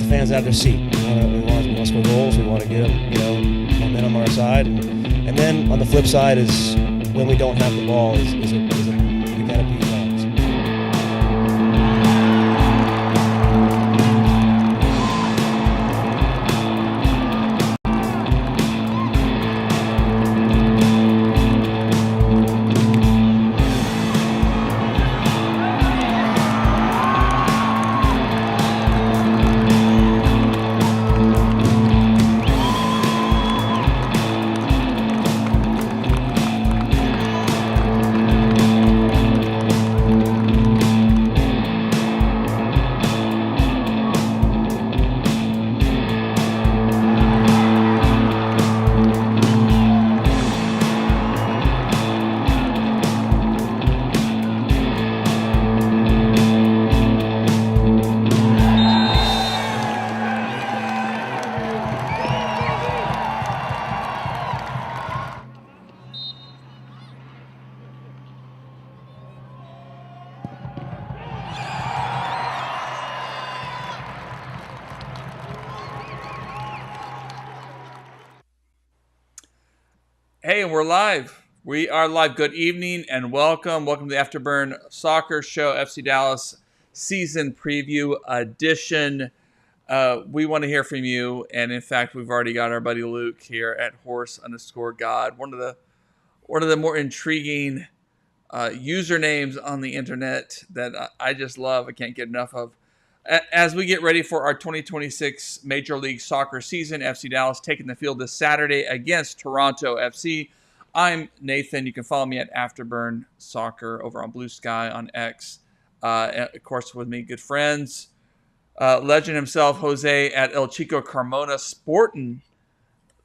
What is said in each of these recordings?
the fans out of their seat. We want to score goals. We want to get momentum on our side, and then on the flip side is when we don't have the ball, we gotta be honest. Hey, we're live. We are live. Good evening and welcome. Welcome to the Afterburn Soccer Show, FC Dallas Season Preview Edition. We want to hear from you, and in fact, we've already got our buddy Luke here at horse_god. One of the more intriguing usernames on the internet that I just love. I can't get enough of. As we get ready for our 2026 Major League Soccer season, FC Dallas taking the field this Saturday against Toronto FC. I'm Nathan. You can follow me at Afterburn Soccer over on Blue Sky on X. Of course, with me, good friends. Legend himself, Jose at El Chico Carmona, sporting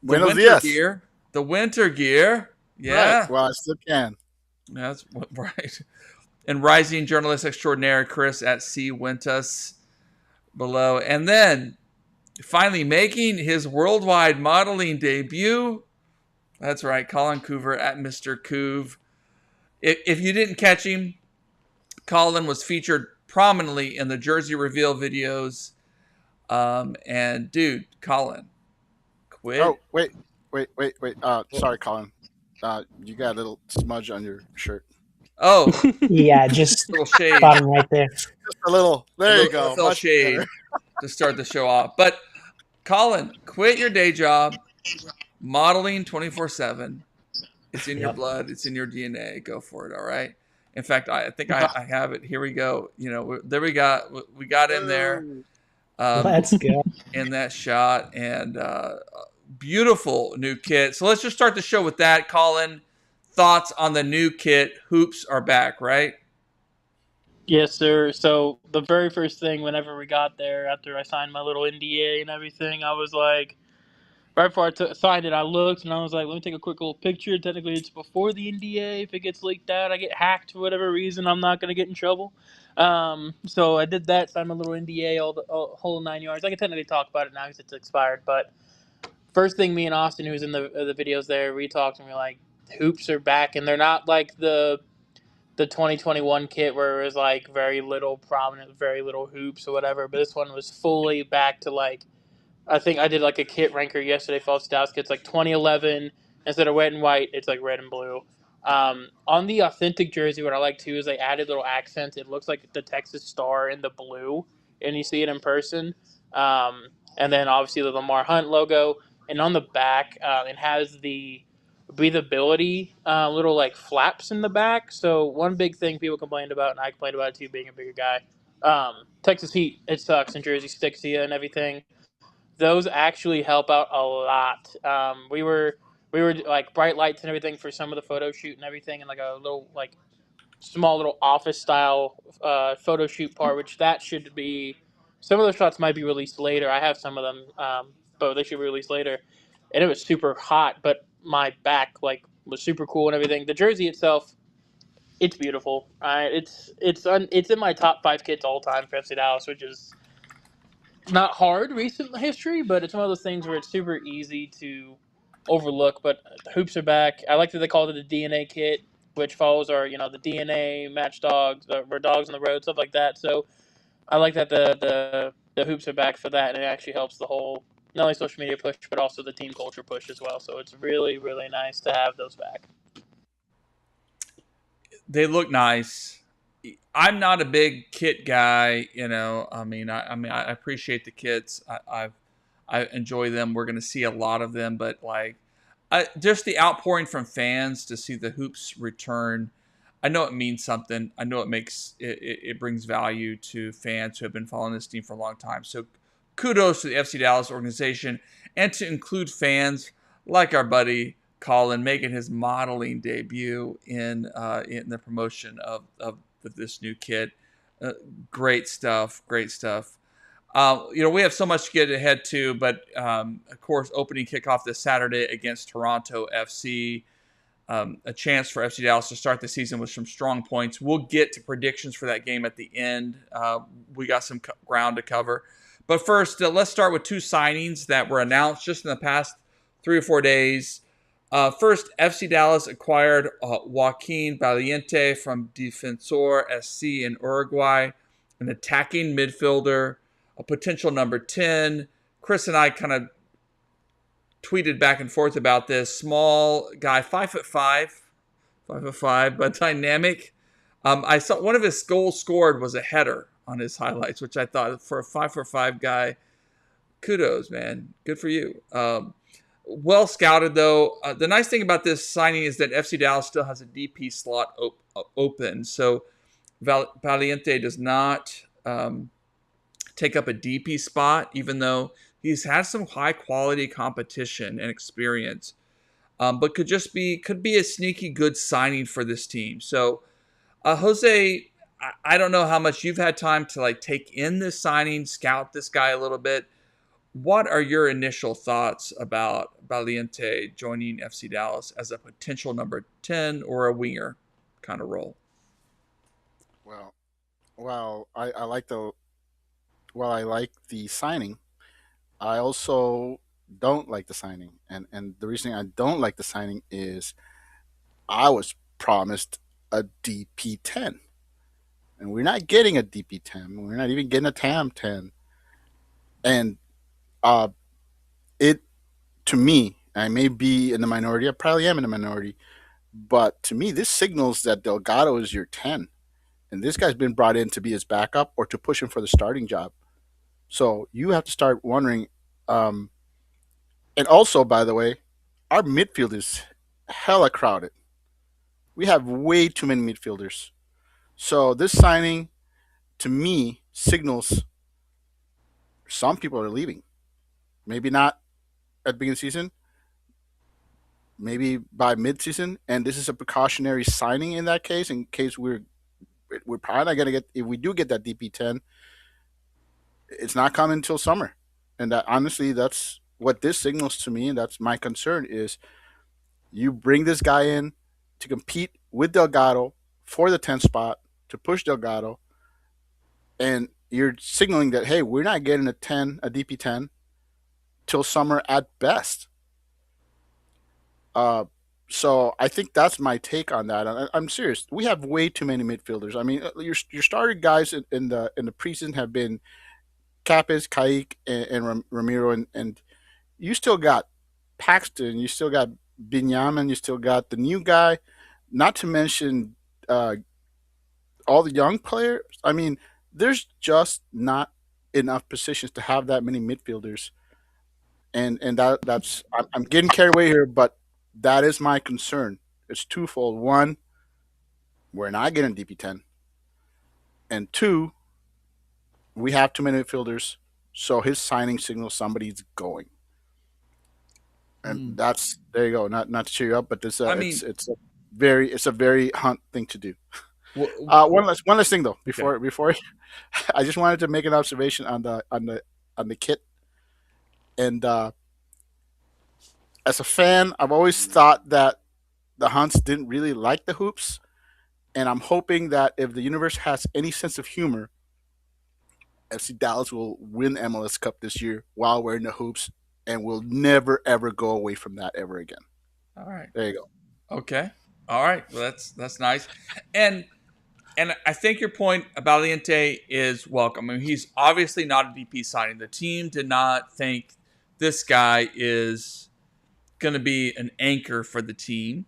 the winter gear. The winter gear. Yeah. Right. Well, I still can. That's right. And rising journalist extraordinaire, Chris at C. Wintus below. And then finally making his worldwide modeling debut. That's right, Colin Coover at Mr. Coov. If you didn't catch him, Colin was featured prominently in the jersey reveal videos. And dude, Colin, quit. Oh, wait. Sorry, Colin. You got a little smudge on your shirt. Oh, yeah, just a little shade. Bottom right there. Just a little. There you go. A little shade to start the show off. But Colin, quit your day job. Modeling 24/7. It's in your blood. It's in your DNA. Go for it. All right. In fact, I think I have it. Here we go. There we got in there. Let's go. In that shot, and beautiful new kit. So let's just start the show with that. Colin, thoughts on the new kit? Hoops are back, right? Yes, sir. So the very first thing whenever we got there, after I signed my little NDA and everything, I was like, right before I signed it, I looked and I was like, let me take a quick little picture. Technically, it's before the NDA. If it gets leaked out, I get hacked for whatever reason, I'm not going to get in trouble. So I did that, signed my little NDA, all the whole 9 yards. I can technically talk about it now because it's expired. But first thing, me and Austin, who was in the videos there, we talked and we were like, hoops are back. And they're not like the 2021 kit where it was like very little prominent, very little hoops or whatever. But this one was fully back to like, I think I did like a kit ranker yesterday for FC Dallas kits, like 2011. Instead of red and white, it's like red and blue. On the authentic jersey, what I like too is they added little accents. It looks like the Texas Star in the blue, and you see it in person. And then obviously the Lamar Hunt logo. And on the back, it has the breathability little like flaps in the back. So one big thing people complained about, and I complained about it too, being a bigger guy. Texas heat, it sucks, and Jersey sticks to you and everything. Those actually help out a lot. We were like bright lights and everything for some of the photo shoot and everything, and like a little like small little office style photo shoot part, which that should be. Some of those shots might be released later. I have some of them, but they should be released later. And it was super hot, but my back like was super cool and everything. The jersey itself, it's beautiful. It's in my top 5 kits all time for FC Dallas, which is not hard recent history, but it's one of those things where it's super easy to overlook. But the hoops are back. I like that they called it a DNA kit, which follows our the DNA match dogs, or dogs on the road, stuff like that. So I like that the the hoops are back for that, and it actually helps the whole not only social media push but also the team culture push as well. So it's really really nice to have those back. They look nice. I'm not a big kit guy, you know. I appreciate the kits. I enjoy them. We're going to see a lot of them, but like, just the outpouring from fans to see the hoops return. I know it means something. I know it brings value to fans who have been following this team for a long time. So kudos to the FC Dallas organization, and to include fans like our buddy Colin making his modeling debut in the promotion of this new kit. Great stuff. Great stuff. We have so much to get ahead to, but of course, opening kickoff this Saturday against Toronto FC. A chance for FC Dallas to start the season with some strong points. We'll get to predictions for that game at the end. We got some ground to cover. But first, let's start with two signings that were announced just in the past 3 or 4 days. First, FC Dallas acquired Joaquin Valiente from Defensor SC in Uruguay, an attacking midfielder, a potential number 10. Chris and I kind of tweeted back and forth about this. Small guy, 5'5", but dynamic. I saw one of his goals scored was a header on his highlights, which I thought for a 5'5" guy, kudos, man. Good for you. Well scouted, though. The nice thing about this signing is that FC Dallas still has a DP slot open. So Valiente does not take up a DP spot, even though he's had some high-quality competition and experience. But could be a sneaky good signing for this team. So, Jose, I don't know how much you've had time to take in this signing, scout this guy a little bit. What are your initial thoughts about Valiente joining FC Dallas as a potential number 10 or a winger kind of role? Well, I like the signing. I also don't like the signing, and the reason I don't like the signing is I was promised a DP10, and we're not getting a DP10. We're not even getting a TAM10, and uh, it to me, I may be in the minority. I probably am in the minority, but to me, this signals that Delgado is your 10, and this guy's been brought in to be his backup or to push him for the starting job. So you have to start wondering. And also, by the way, our midfield is hella crowded. We have way too many midfielders. So this signing, to me, signals some people are leaving. Maybe not at the beginning of the season, maybe by mid-season, and this is a precautionary signing in that case. In case we're probably not going to get, if we do get that DP10, it's not coming until summer, and that honestly, that's what this signals to me, and that's my concern is you bring this guy in to compete with Delgado for the 10 spot to push Delgado, and you're signaling that hey, we're not getting a DP10 till summer at best. So I think that's my take on that. I'm serious. We have way too many midfielders. I mean, your starting guys in the preseason have been Capes, Kaique, and Ramiro, and you still got Paxton, you still got Binyamin, you still got the new guy, not to mention all the young players. I mean, there's just not enough positions to have that many midfielders, and that's I'm getting carried away here, but that is my concern. It's twofold. One, we're not getting DP10, and two, we have too many midfielders, so his signing signals somebody's going. And that's there you go. Not to cheer you up, but it's a very Hunt thing to do. One last thing though before I just wanted to make an observation on the kit, and as a fan, I've always thought that the Hunts didn't really like the hoops, and I'm hoping that if the universe has any sense of humor, FC Dallas will win the MLS Cup this year while wearing the hoops, and we'll never ever go away from that ever again. All right, there you go. Okay, all right. Well, that's nice. And And I think your point about Valiente is welcome. I mean, he's obviously not a DP signing. The team did not think this guy is going to be an anchor for the team.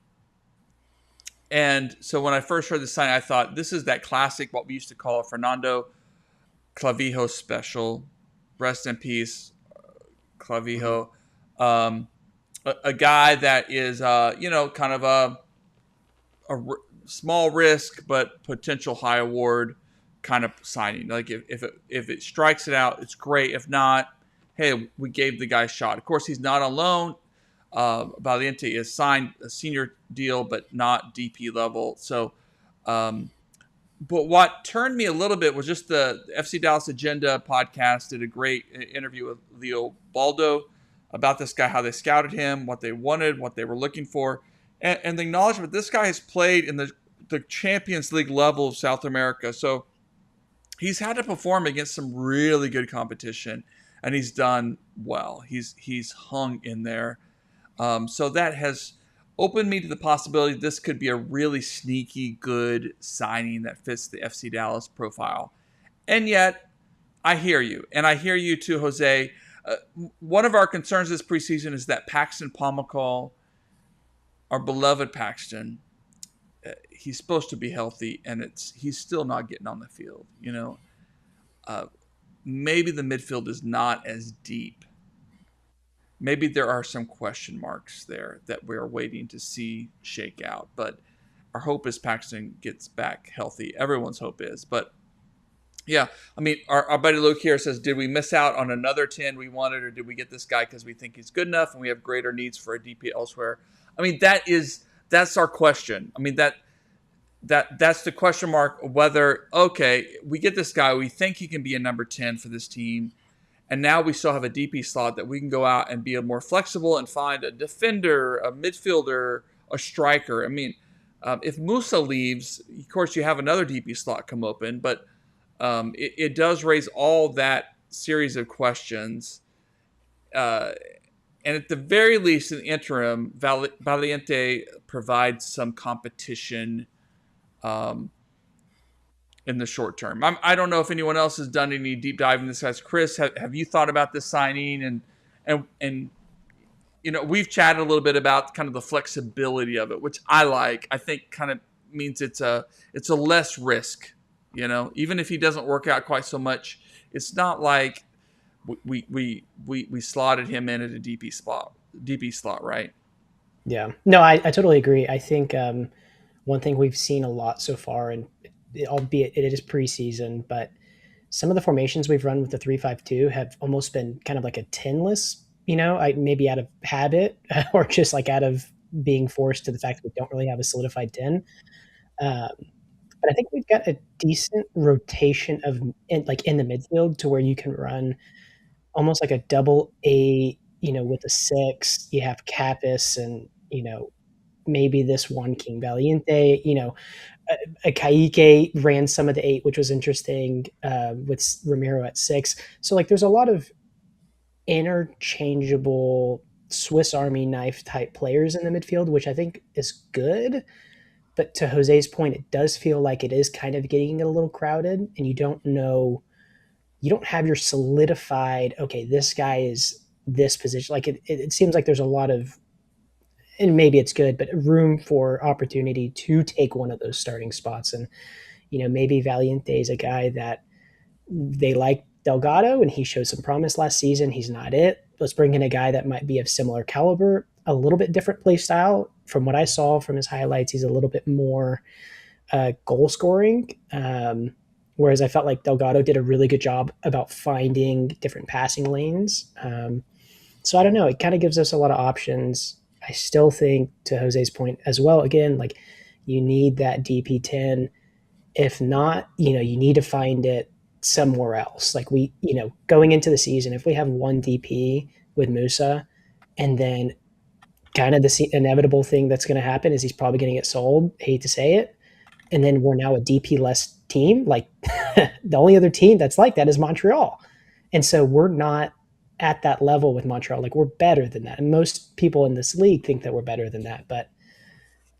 And so when I first heard the sign, I thought this is that classic, what we used to call a Fernando Clavijo special. Rest in peace, Clavijo. A guy that is, kind of a small risk but potential high award kind of signing. Like if it strikes it out, it's great. If not, hey, we gave the guy a shot. Of course, he's not on loan. Valiente is signed a senior deal, but not DP level. So, but what turned me a little bit was just the FC Dallas Agenda podcast did a great interview with Leo Baldo about this guy, how they scouted him, what they wanted, what they were looking for, and the acknowledgement this guy has played in the Champions League level of South America. So he's had to perform against some really good competition, and he's done well. He's hung in there. So that has opened me to the possibility this could be a really sneaky good signing that fits the FC Dallas profile. And yet, I hear you. And I hear you too, Jose. One of our concerns this preseason is that Paxton Pomykal, our beloved Paxton, he's supposed to be healthy, and he's still not getting on the field. Maybe the midfield is not as deep. Maybe there are some question marks there that we're waiting to see shake out. But our hope is Paxton gets back healthy. Everyone's hope is. But, yeah, I mean, our buddy Luke here says, did we miss out on another 10 we wanted, or did we get this guy because we think he's good enough and we have greater needs for a DP elsewhere? I mean, that's our question. I mean, that's the question mark of whether, okay, we get this guy, we think he can be a number 10 for this team, and now we still have a DP slot that we can go out and be more flexible and find a defender, a midfielder, a striker. I mean, if Musa leaves, of course, you have another DP slot come open, but it does raise all that series of questions. And at the very least, in the interim, Valiente provides some competition in the short term. I don't know if anyone else has done any deep dive in this guy's. Chris, have you thought about this signing? And we've chatted a little bit about kind of the flexibility of it, which I like. I think kind of means it's a less risk. Even if he doesn't work out quite so much, it's not like we slotted him in at a DP slot, right? Yeah, no, I totally agree. I think one thing we've seen a lot so far, and albeit it is preseason, but some of the formations we've run with the 3-5-2 have almost been kind of like a 10-less, maybe out of habit or just like out of being forced to the fact that we don't really have a solidified 10. But I think we've got a decent rotation in the midfield to where you can run almost like a double 8, with a 6. You have Capis and, maybe this one King Valiente, a Kaique ran some of the 8, which was interesting, with Ramiro at 6. So there's a lot of interchangeable Swiss Army knife type players in the midfield, which I think is good. But to Jose's point, it does feel like it is kind of getting a little crowded, and you don't have your solidified, okay, this guy is this position. It seems like there's a lot of, and maybe it's good, but room for opportunity to take one of those starting spots. And, maybe Valiente is a guy that they like Delgado and he showed some promise last season. He's not it. Let's bring in a guy that might be of similar caliber, a little bit different play style. From what I saw from his highlights, he's a little bit more goal scoring. Whereas I felt like Delgado did a really good job about finding different passing lanes. So I don't know. It kind of gives us a lot of options. I still think, to Jose's point as well, again, you need that DP10. If not, you need to find it somewhere else. Going into the season, if we have one DP with Musa, and then kind of the inevitable thing that's going to happen is he's probably going to get sold. Hate to say it. And then we're now a DP less team. The only other team that's like that is Montreal. And so we're not at that level with Montreal. We're better than that. And most people in this league think that we're better than that. But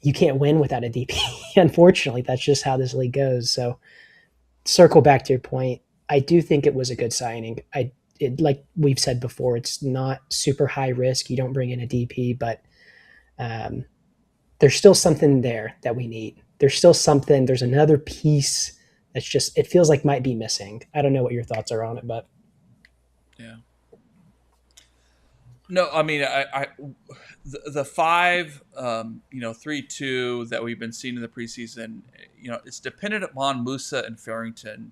you can't win without a DP. Unfortunately, that's just how this league goes. So circle back to your point. I do think it was a good signing. Like we've said before, it's not super high risk. You don't bring in a DP, but there's still something there that we need. There's still something. There's another piece that's just, it feels like might be missing. I don't know what your thoughts are on it, but yeah. No, I mean, the 3-2 that we've been seeing in the preseason, it's dependent upon Musa and Farrington,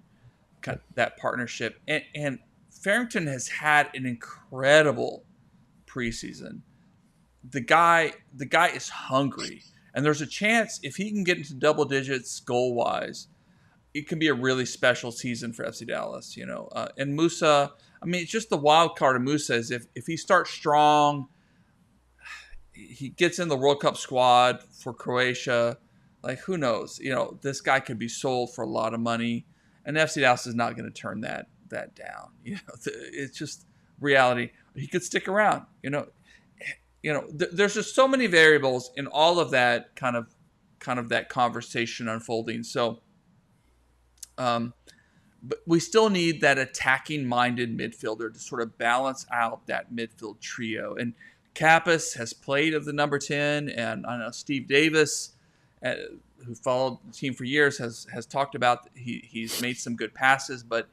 that partnership, and Farrington has had an incredible preseason. The guy is hungry, and there's a chance if he can get into double digits goal wise, it can be a really special season for FC Dallas. And Musa, I mean, it's just the wild card of Musa is if he starts strong, he gets in the World Cup squad for Croatia. Like, who knows? This guy could be sold for a lot of money, and FC Dallas is not going to turn that down. It's just reality. He could stick around. There's just so many variables in all of that kind of that conversation unfolding. So, but we still need that attacking-minded midfielder to sort of balance out that midfield trio. And Kappas has played of the number 10, and I know Steve Davis, who followed the team for years, has talked about he's made some good passes, but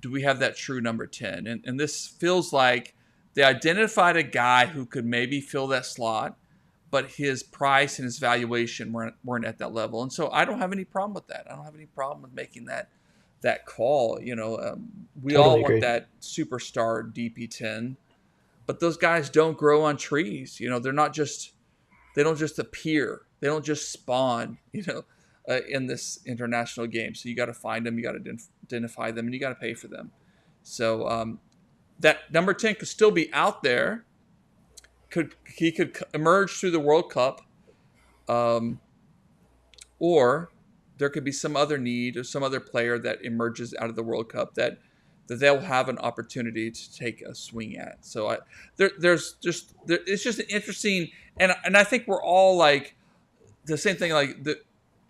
do we have that true number 10? And this feels like they identified a guy who could maybe fill that slot, but his price and his valuation weren't at that level. And so I don't have any problem with that. I don't have any problem with making that call. We Totally all agree. want that superstar DP10, but those guys don't grow on trees. They don't just appear. They don't just spawn, in this international game. So you got to find them, you got to identify them, and you got to pay for them. So that number 10 could still be out there. He could emerge through the World Cup, or there could be some other need or some other player that emerges out of the World Cup that they'll have an opportunity to take a swing at. So it's just an interesting, and I think we're all like the same thing, like the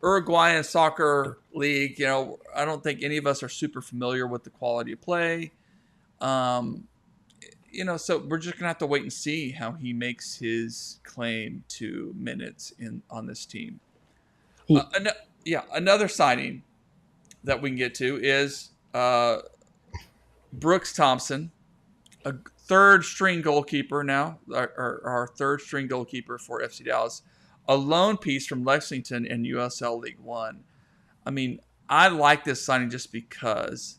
Uruguayan soccer league. I don't think any of us are super familiar with the quality of play. So we're just gonna have to wait and see how he makes his claim to minutes on this team. Another signing that we can get to is Brooks Thompson, a third string goalkeeper now, our third string goalkeeper for FC Dallas, a loan piece from Lexington in USL League One. I mean, I like this signing just because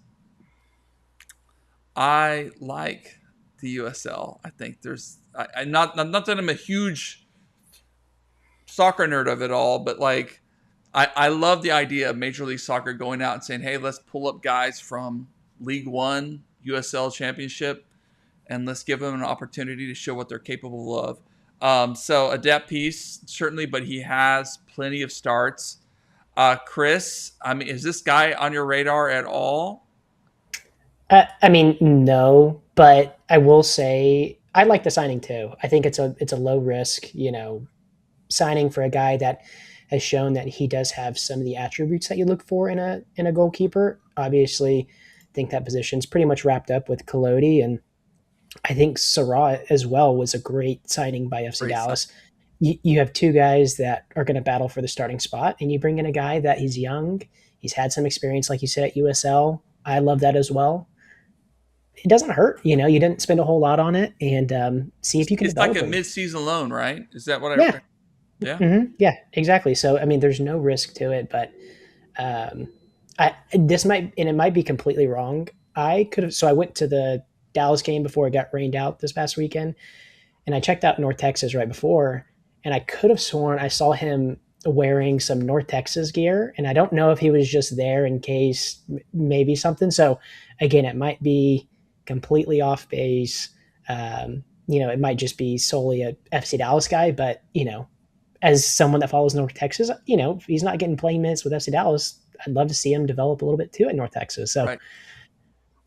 I like the USL. I think I'm not that I'm a huge soccer nerd of it all, but like I love the idea of Major League Soccer going out and saying, hey, let's pull up guys from League One, USL Championship, and let's give them an opportunity to show what they're capable of. So a depth piece, certainly, but he has plenty of starts. Chris, I mean, is this guy on your radar at all? I mean, no, but I will say I like the signing too. I think it's a low risk, signing for a guy that has shown that he does have some of the attributes that you look for in a goalkeeper. Obviously, I think that position's pretty much wrapped up with Collodi, and I think Sarah as well was a great signing by FC Dallas. You have two guys that are going to battle for the starting spot, and you bring in a guy that he's young. He's had some experience, like you said, at USL. I love that as well. It doesn't hurt, you didn't spend a whole lot on it, and see if you can. It's like a mid-season loan, right? Is that what I? Yeah. Yeah. Mm-hmm. Yeah, exactly. So, I mean, there's no risk to it, but it might be completely wrong. I went to the Dallas game before it got rained out this past weekend, and I checked out North Texas right before, and I could have sworn I saw him wearing some North Texas gear, and I don't know if he was just there in case maybe something. So, again, it might be completely off base. It might just be solely a FC Dallas guy, but, as someone that follows North Texas, if he's not getting playing minutes with FC Dallas, I'd love to see him develop a little bit too in North Texas. So, right.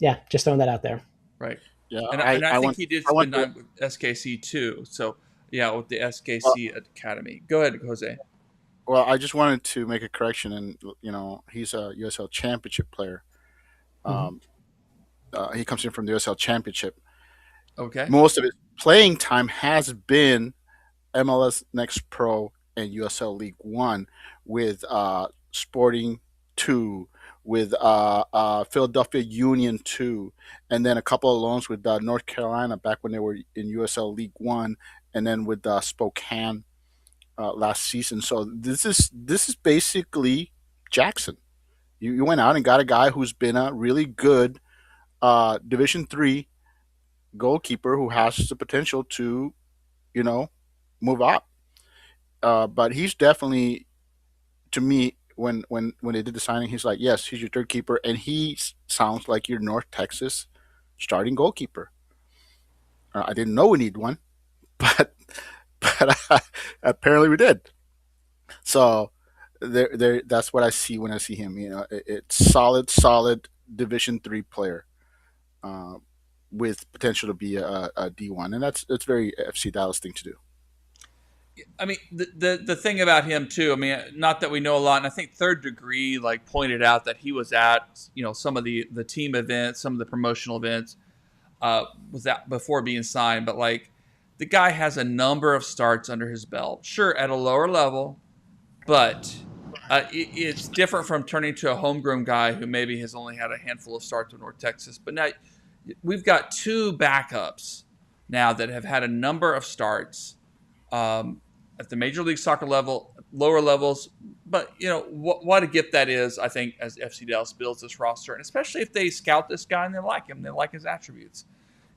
Yeah, just throwing that out there. Right. Yeah, and I think he did spend time with SKC too. So, yeah, with the SKC Academy. Go ahead, Jose. Well, I just wanted to make a correction, and he's a USL Championship player. Mhm. Um, he comes in from the USL Championship. Okay. Most of his playing time has been MLS Next Pro and USL League One with Sporting 2, with Philadelphia Union 2, and then a couple of loans with North Carolina back when they were in USL League One, and then with Spokane last season. So this is basically Jackson. You went out and got a guy who's been a really good Division 3 goalkeeper who has the potential to, you know, move up. But he's definitely, to me, when they did the signing, he's like, yes, he's your third keeper, and he sounds like your North Texas starting goalkeeper. I didn't know we need one, but apparently we did. So that's what I see when I see him. It's solid Division 3 player, uh, with potential to be a D1, and that's very FC Dallas thing to do. I mean, the thing about him too. I mean, not that we know a lot, and I think Third Degree pointed out that he was at some of the team events, some of the promotional events, was that before being signed. But the guy has a number of starts under his belt. Sure, at a lower level, but it's different from turning to a homegrown guy who maybe has only had a handful of starts with North Texas. But now we've got two backups now that have had a number of starts. At the Major League Soccer level, lower levels. But, what a gift that is, I think, as FC Dallas builds this roster. And especially if they scout this guy and they like him, they like his attributes.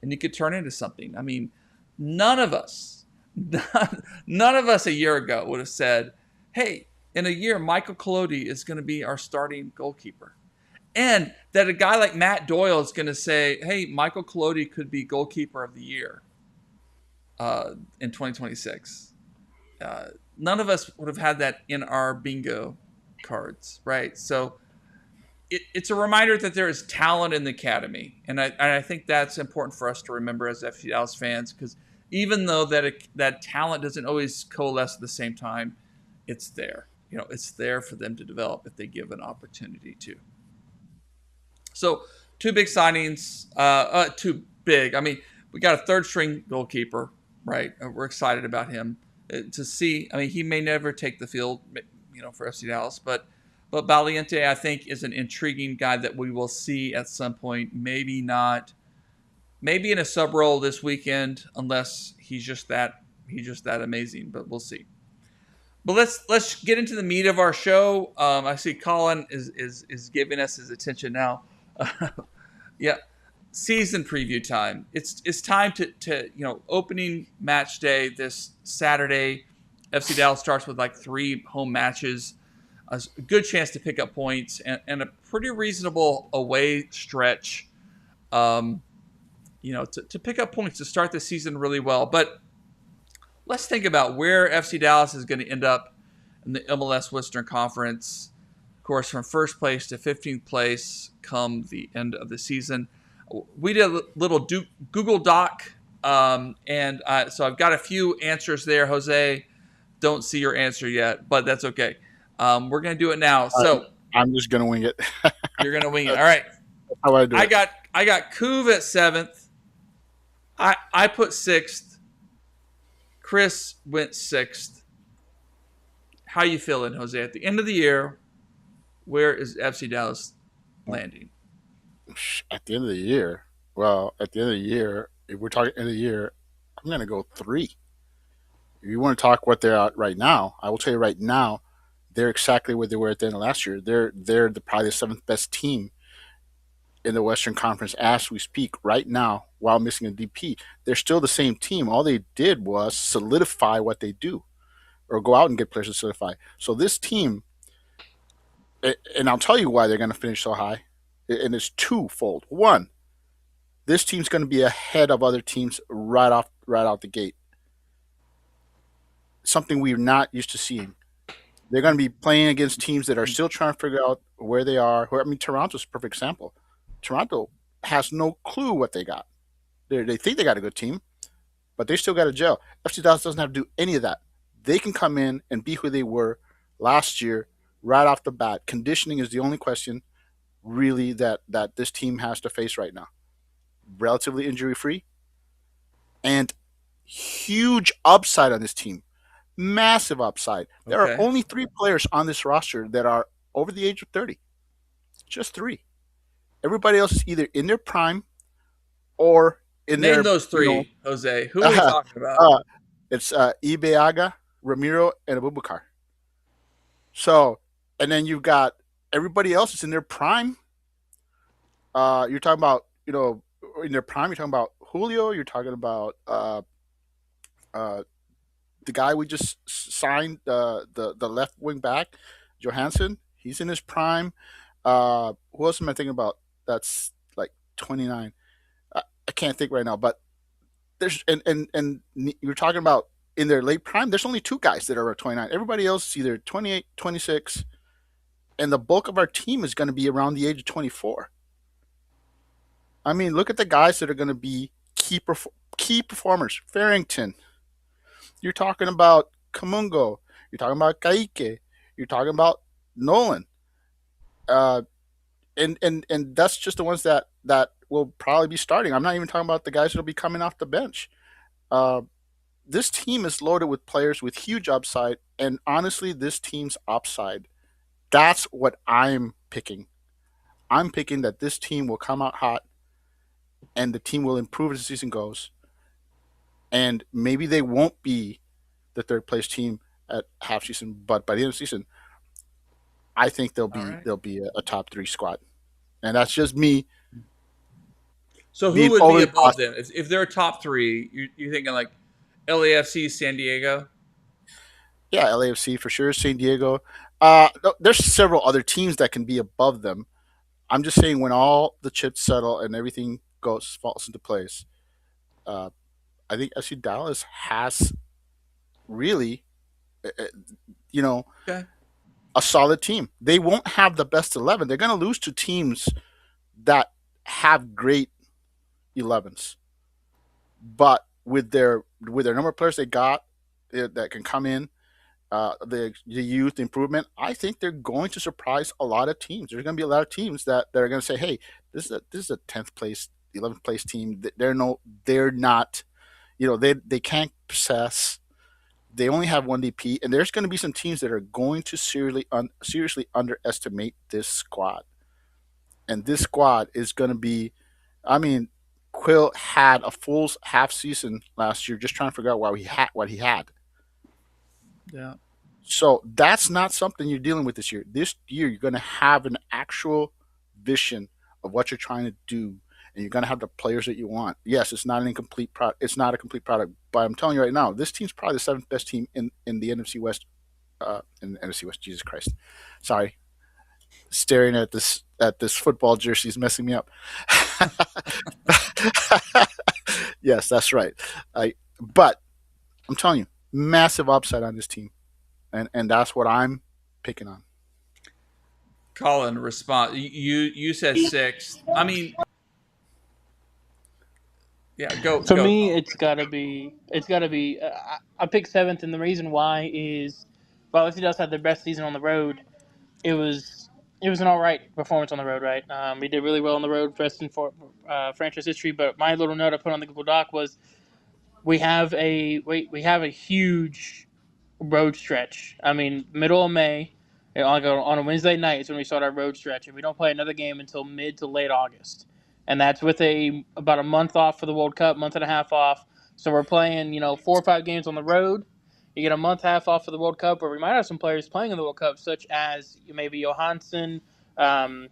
And he could turn into something. I mean, none of us a year ago would have said, hey, in a year, Michael Collodi is going to be our starting goalkeeper. And that a guy like Matt Doyle is going to say, hey, Michael Collodi could be goalkeeper of the year in 2026. None of us would have had that in our bingo cards, right? So it's a reminder that there is talent in the academy, and I think that's important for us to remember as FC Dallas fans, because even though that talent doesn't always coalesce at the same time, it's there. It's there for them to develop if they give an opportunity to. So two big signings, too big. I mean, we got a third string goalkeeper, right? We're excited about him. To see, I mean, he may never take the field, for FC Dallas, but Valiente, I think, is an intriguing guy that we will see at some point. Maybe not, maybe in a sub role this weekend, unless he's just that amazing. But we'll see. But let's get into the meat of our show. I see Colin is giving us his attention now. Yeah. Season preview time. It's time to opening match day this Saturday. FC Dallas starts with 3 home matches, a good chance to pick up points, and a pretty reasonable away stretch. To pick up points to start the season really well. But let's think about where FC Dallas is going to end up in the MLS Western Conference. Of course, from first place to 15th place come the end of the season. We did a little Google Doc, and so I've got a few answers there. Jose, don't see your answer yet, but that's okay. We're going to do it now. So I'm just going to wing it. You're going to wing it. All right. How I do it? I got Couve at 7th. I put 6th. Chris went 6th. How you feeling, Jose? At the end of the year, where is FC Dallas landing? At the end of the year, if we're talking end of the year, I'm going to go 3. If you want to talk what they're at right now, I will tell you right now, they're exactly where they were at the end of last year. They're probably the 7th best team in the Western Conference as we speak right now, while missing a DP. They're still the same team. All they did was solidify what they do, or go out and get players to solidify. So this team, and I'll tell you why they're going to finish so high, and it's twofold. One, this team's going to be ahead of other teams right out the gate. Something we're not used to seeing. They're going to be playing against teams that are still trying to figure out where they are. Toronto's a perfect example. Toronto has no clue what they got. They think they got a good team, but they still got to gel. FC Dallas doesn't have to do any of that. They can come in and be who they were last year, right off the bat, conditioning is the only question really that this team has to face right now. Relatively injury free and huge upside on this team. Massive upside. There are Okay. only 3 players on this roster that are over the age of 30. Just 3. Everybody else is either in their prime or in Name their, those you know, three, Jose. Who are we talking about? it's Ibeaga, Ramiro, and Abubakar. So, and then you've got everybody else is in their prime. You're talking about, in their prime. You're talking about Julio. You're talking about uh, the guy we just signed, the left wing back, Johansson. He's in his prime. Who else am I thinking about? That's like 29. I can't think right now, but there's and you're talking about in their late prime. There's only 2 guys that are 29. Everybody else is either 28, 26, and the bulk of our team is going to be around the age of 24. I mean, look at the guys that are going to be key performers. Farrington. You're talking about Kamungo. You're talking about Kaike. You're talking about Nolan. Uh, and that's just the ones that will probably be starting. I'm not even talking about the guys that'll be coming off the bench. Uh, this team is loaded with players with huge upside, and honestly, this team's upside. That's what I'm picking. I'm picking that this team will come out hot, and the team will improve as the season goes. And maybe they won't be the third place team at half season, but by the end of the season, I think All right. they'll be a top 3 squad, and that's just me So who being would be overly above positive. them? If they're top three, you're thinking like LAFC, San Diego. Yeah, LAFC for sure, San Diego. There's several other teams that can be above them. I'm just saying when all the chips settle and everything falls into place, uh, I think FC Dallas has really, uh, uh, you know, Okay. a solid team. They won't have the best 11. They're going to lose to teams that have great 11s, but with their number of players they got that can come in, the youth improvement, I think they're going to surprise a lot of teams. There's going to be a lot of teams that are going to say, "Hey, this is a 10th place, 11th place team. They're not, they can't possess. They only have one DP, and there's going to be some teams that are going to seriously underestimate this squad, and this squad is going to be, I mean." Quill had a full half season last year just trying to figure out what he had. Yeah. So that's not something you're dealing with this year. This year, you're going to have an actual vision of what you're trying to do, and you're going to have the players that you want. Yes, it's not an incomplete product. It's not a complete product, but I'm telling you right now, this team's probably the 7th best team in the NFC West. In the NFC West, Jesus Christ, sorry, staring at this football jersey is messing me up. Yes, that's right. But I'm telling you, massive upside on this team, and that's what I'm picking on. Colin, respond. You said 6th. I mean, yeah. Go For go. me, Colin. it's gotta be. It's gotta be. I picked 7th, and the reason why is, while FC Dallas had their best season on the road, it was it was an all right performance on the road. Right, we did really well on the road, best in franchise history. But my little note I put on the Google Doc was we have a huge road stretch. I mean, middle of May, on a Wednesday night is when we start our road stretch, and we don't play another game until mid to late August, and that's with about a month off for the World Cup, month and a half off. So we're playing, 4 or 5 games on the road. You get a month half off for the World Cup, where we might have some players playing in the World Cup, such as maybe Johansson,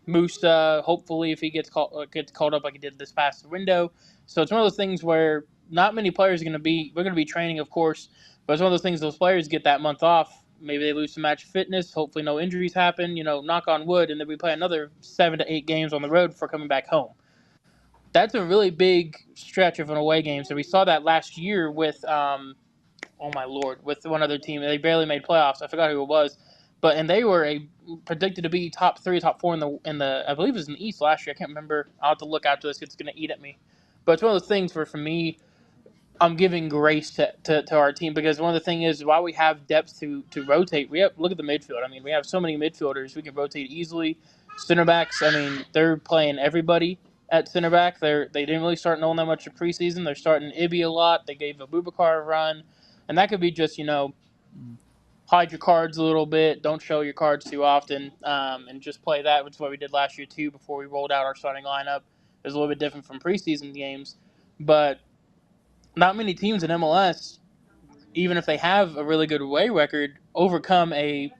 Musa. Hopefully, if he gets called up like he did this past window. So it's one of those things where not many players are going to be. We're going to be training, of course, but it's one of those things. Those players get that month off. Maybe they lose some match fitness. Hopefully, no injuries happen. Knock on wood, and then we play another 7 to 8 games on the road before coming back home. That's a really big stretch of an away game. So we saw that last year with, oh my lord, with one other team. They barely made playoffs. I forgot who it was, and they were predicted to be top 3, top 4 in the I believe it was in the East last year. I can't remember. I'll have to look after this. It's going to eat at me. But it's one of those things where for me, I'm giving grace to our team, because one of the things is, while we have depth to rotate, look at the midfield. I mean, we have so many midfielders we can rotate easily. Center backs, I mean, they're playing everybody at center back. They didn't really start knowing that much in preseason. They're starting Ibby a lot. They gave Abubakar a run, and that could be just, hide your cards a little bit, don't show your cards too often, and just play that, which is what we did last year too before we rolled out our starting lineup. It was a little bit different from preseason games, but not many teams in MLS, even if they have a really good away record, overcome a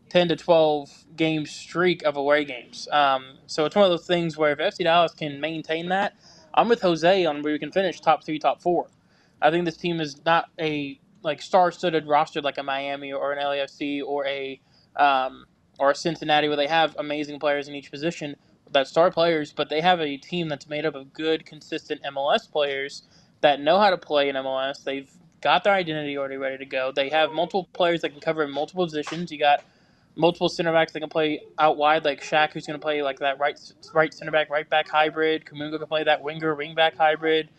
10 to 12 game streak of away games. So it's one of those things where if FC Dallas can maintain that, I'm with Jose on where we can finish top 3, top 4. I think this team is not a star-studded roster like a Miami or an LAFC or a Cincinnati, where they have amazing players in each position, that star players, but they have a team that's made up of good, consistent MLS players that know how to play in MLS. They've got their identity already ready to go. They have multiple players that can cover in multiple positions. You got multiple center backs that can play out wide, like Shaq, who's going to play like that right center back, right back hybrid. Kumunga can play that winger, wing back hybrid.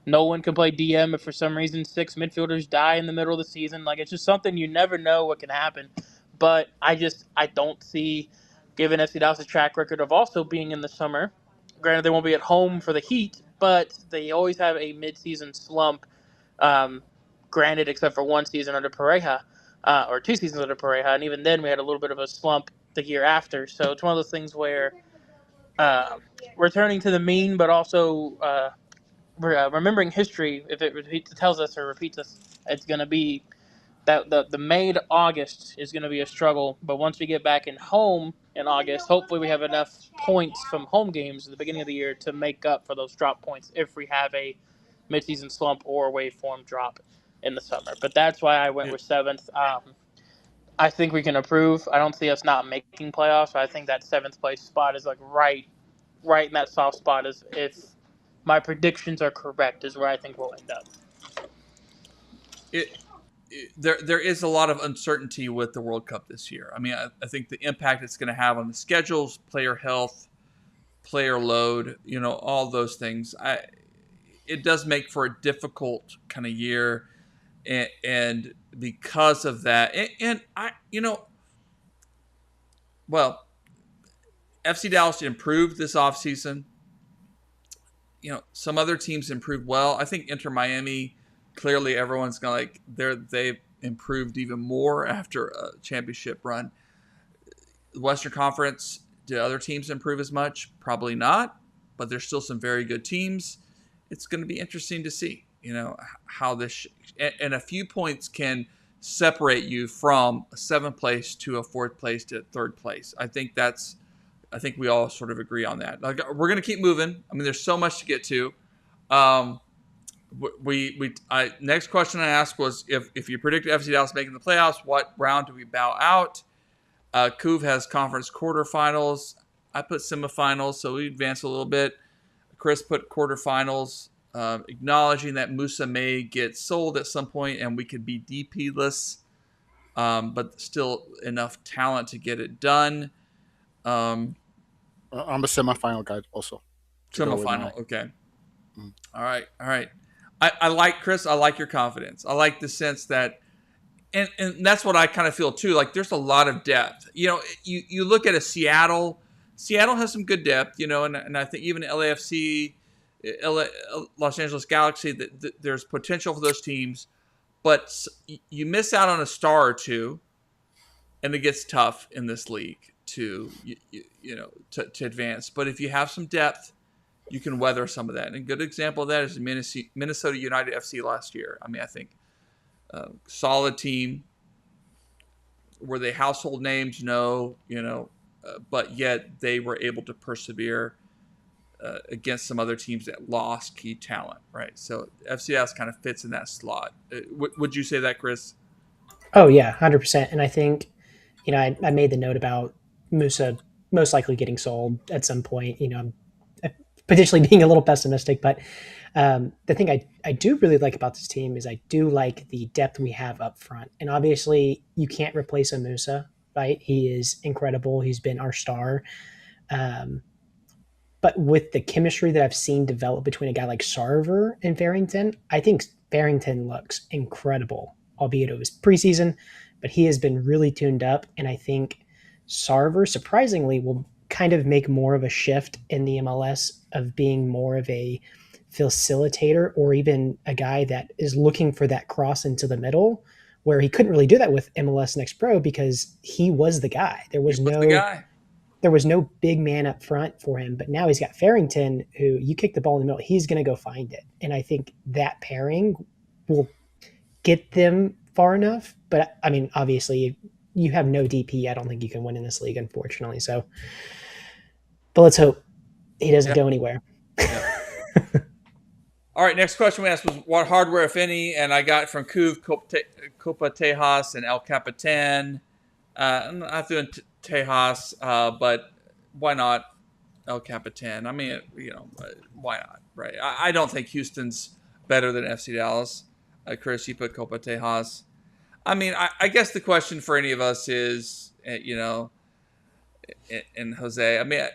Nolan can play DM if for some reason 6 midfielders die in the middle of the season. Like, it's just something you never know what can happen. But I don't see, given FC Dallas' track record of also being in the summer, granted they won't be at home for the heat, but they always have a mid-season slump, granted except for one season under Pareja. Or 2 seasons under Pareja, and even then we had a little bit of a slump the year after. So it's one of those things where returning to the mean, but also remembering history. If it tells us or repeats us, it's going to be that the May to August is going to be a struggle. But once we get back in home in August, hopefully we have enough points from home games at the beginning of the year to make up for those drop points if we have a midseason slump or wave form drop in the summer. But that's why I went with 7th. I think we can improve. I don't see us not making playoffs. I think that 7th place spot is like right in that soft spot. Is if my predictions are correct, is where I think we'll end up. There is a lot of uncertainty with the World Cup this year. I mean, I think the impact it's going to have on the schedules, player health, player load, all those things. It does make for a difficult kind of year, and because of that, FC Dallas improved this offseason. Some other teams improved well. I think Inter Miami, clearly everyone's going they've improved even more after a championship run. The Western Conference, did other teams improve as much? Probably not, but there's still some very good teams. It's going to be interesting to see, how this and a few points can separate you from a 7th place to a 4th place to 3rd place. I think we all sort of agree on that. Like, we're going to keep moving. I mean, there's so much to get to. Next question I asked was if you predicted FC Dallas making the playoffs, what round do we bow out? Couve has conference quarterfinals. I put semifinals, so we advanced a little bit. Chris put quarterfinals, acknowledging that Musa may get sold at some point and we could be DP-less, but still enough talent to get it done. I'm a semifinal guy also. Semifinal, okay. All right. I like, Chris, I like your confidence. I like the sense that, and that's what I kind of feel too. Like, there's a lot of depth. You look at a Seattle. Seattle has some good depth, and I think even LAFC, Los Angeles Galaxy, there's potential for those teams, but you miss out on a star or two, and it gets tough in this league to advance. But if you have some depth, you can weather some of that. And a good example of that is Minnesota United FC last year. I mean, I think solid team. Were they household names? No, but yet they were able to persevere against some other teams that lost key talent, right? So FCS kind of fits in that slot. Would you say that, Chris? Oh, yeah, 100%. And I think, I made the note about Musa most likely getting sold at some point, potentially being a little pessimistic. But the thing I do really like about this team is I do like the depth we have up front. And obviously, you can't replace a Musa, right? He is incredible. He's been our star. But with the chemistry that I've seen develop between a guy like Sarver and Farrington, I think Farrington looks incredible, albeit it was preseason, but he has been really tuned up. And I think Sarver, surprisingly, will kind of make more of a shift in the MLS of being more of a facilitator or even a guy that is looking for that cross into the middle, where he couldn't really do that with MLS Next Pro because he was the guy. There was no big man up front for him, but now he's got Farrington, who you kick the ball in the middle, he's going to go find it. And I think that pairing will get them far enough. But I mean, obviously, you have no DP. I don't think you can win in this league, unfortunately. So, but let's hope he doesn't go anywhere. Yeah. All right, next question we asked was what hardware, if any, and I got from Kuv, Copa Tejas, and El Capitan. I'm not doing Tejas, but why not El Capitan? I mean, why not, right? I don't think Houston's better than FC Dallas. Chris, you put Copa Tejas. I mean, I guess the question for any of us is, and Jose, I mean,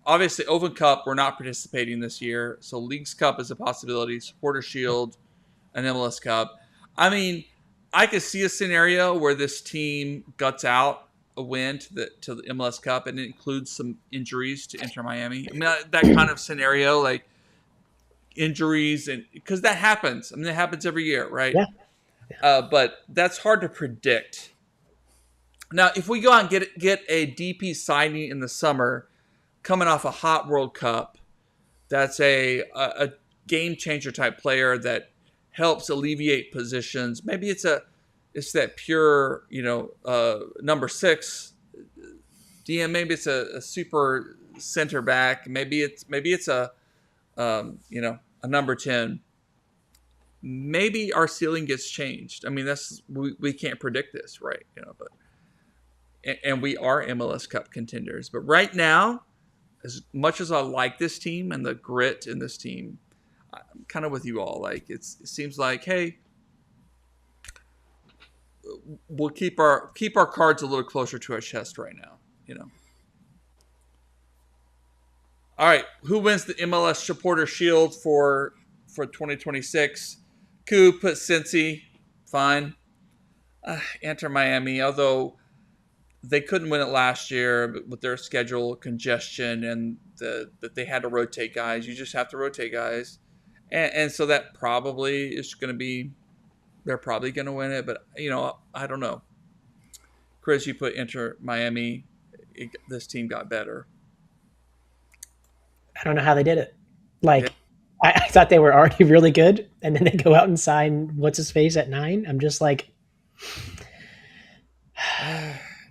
obviously, Open Cup, we're not participating this year. So Leagues Cup is a possibility. Supporter Shield, an MLS Cup. I mean, I could see a scenario where this team guts out a win to the MLS Cup, and it includes some injuries to Inter Miami. I mean, that kind of scenario, like injuries, and because that happens. I mean, it happens every year, right? Yeah. But that's hard to predict. Now, if we go out and get a DP signing in the summer, coming off a hot World Cup, that's a game changer type player that helps alleviate positions. Maybe it's that pure, number 6 DM. Maybe it's a super center back. Maybe it's a number 10. Maybe our ceiling gets changed. I mean, we can't predict this, right? But and we are MLS Cup contenders. But right now, as much as I like this team and the grit in this team, I'm kind of with you all. Like it seems like, hey, we'll keep our cards a little closer to our chest right now. All right, who wins the MLS Supporter Shield for 2026? Coup put Cincy, fine. Enter Miami, although they couldn't win it last year with their schedule congestion and that they had to rotate guys. You just have to rotate guys. And so that probably is going to be, they're probably going to win it. But, I don't know. Chris, you put Inter Miami. This team got better. I don't know how they did it. Like, yeah. I thought they were already really good. And then they go out and sign what's-his-face at 9. I'm just like...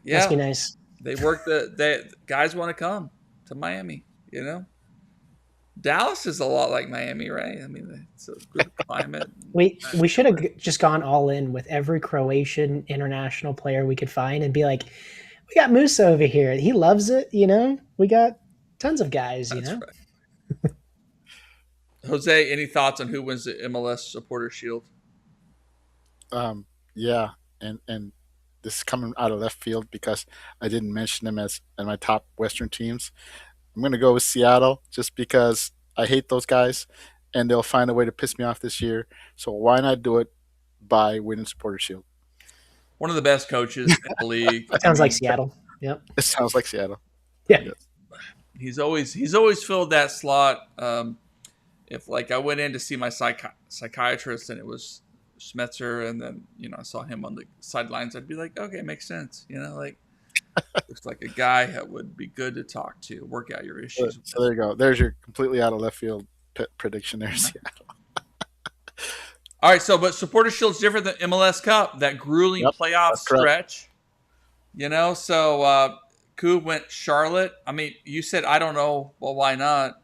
Yeah, must be nice. They work the guys want to come to Miami, Dallas is a lot like Miami, right? I mean, it's a good climate. We should have just gone all in with every Croatian international player we could find and be like, we got Musa over here. He loves it, We got tons of guys, That's right. Jose, any thoughts on who wins the MLS Supporter Shield? Yeah, and this is coming out of left field because I didn't mention them as my top Western teams. I'm going to go with Seattle just because I hate those guys, and they'll find a way to piss me off this year. So why not do it by winning Supporter Shield? One of the best coaches in the league. Sounds like Seattle. Yep. It sounds like Seattle. Yeah. He's always filled that slot. If I went in to see my psychiatrist and it was Schmetzer, and then I saw him on the sidelines, I'd be like, okay, it makes sense. Looks like a guy that would be good to talk to, work out your issues. So there you go. There's your completely out of left field prediction there, Seattle. All right, but Supporter Shield's different than MLS Cup, that grueling playoff stretch. So Coop went Charlotte. I mean, you said I don't know. Well, why not?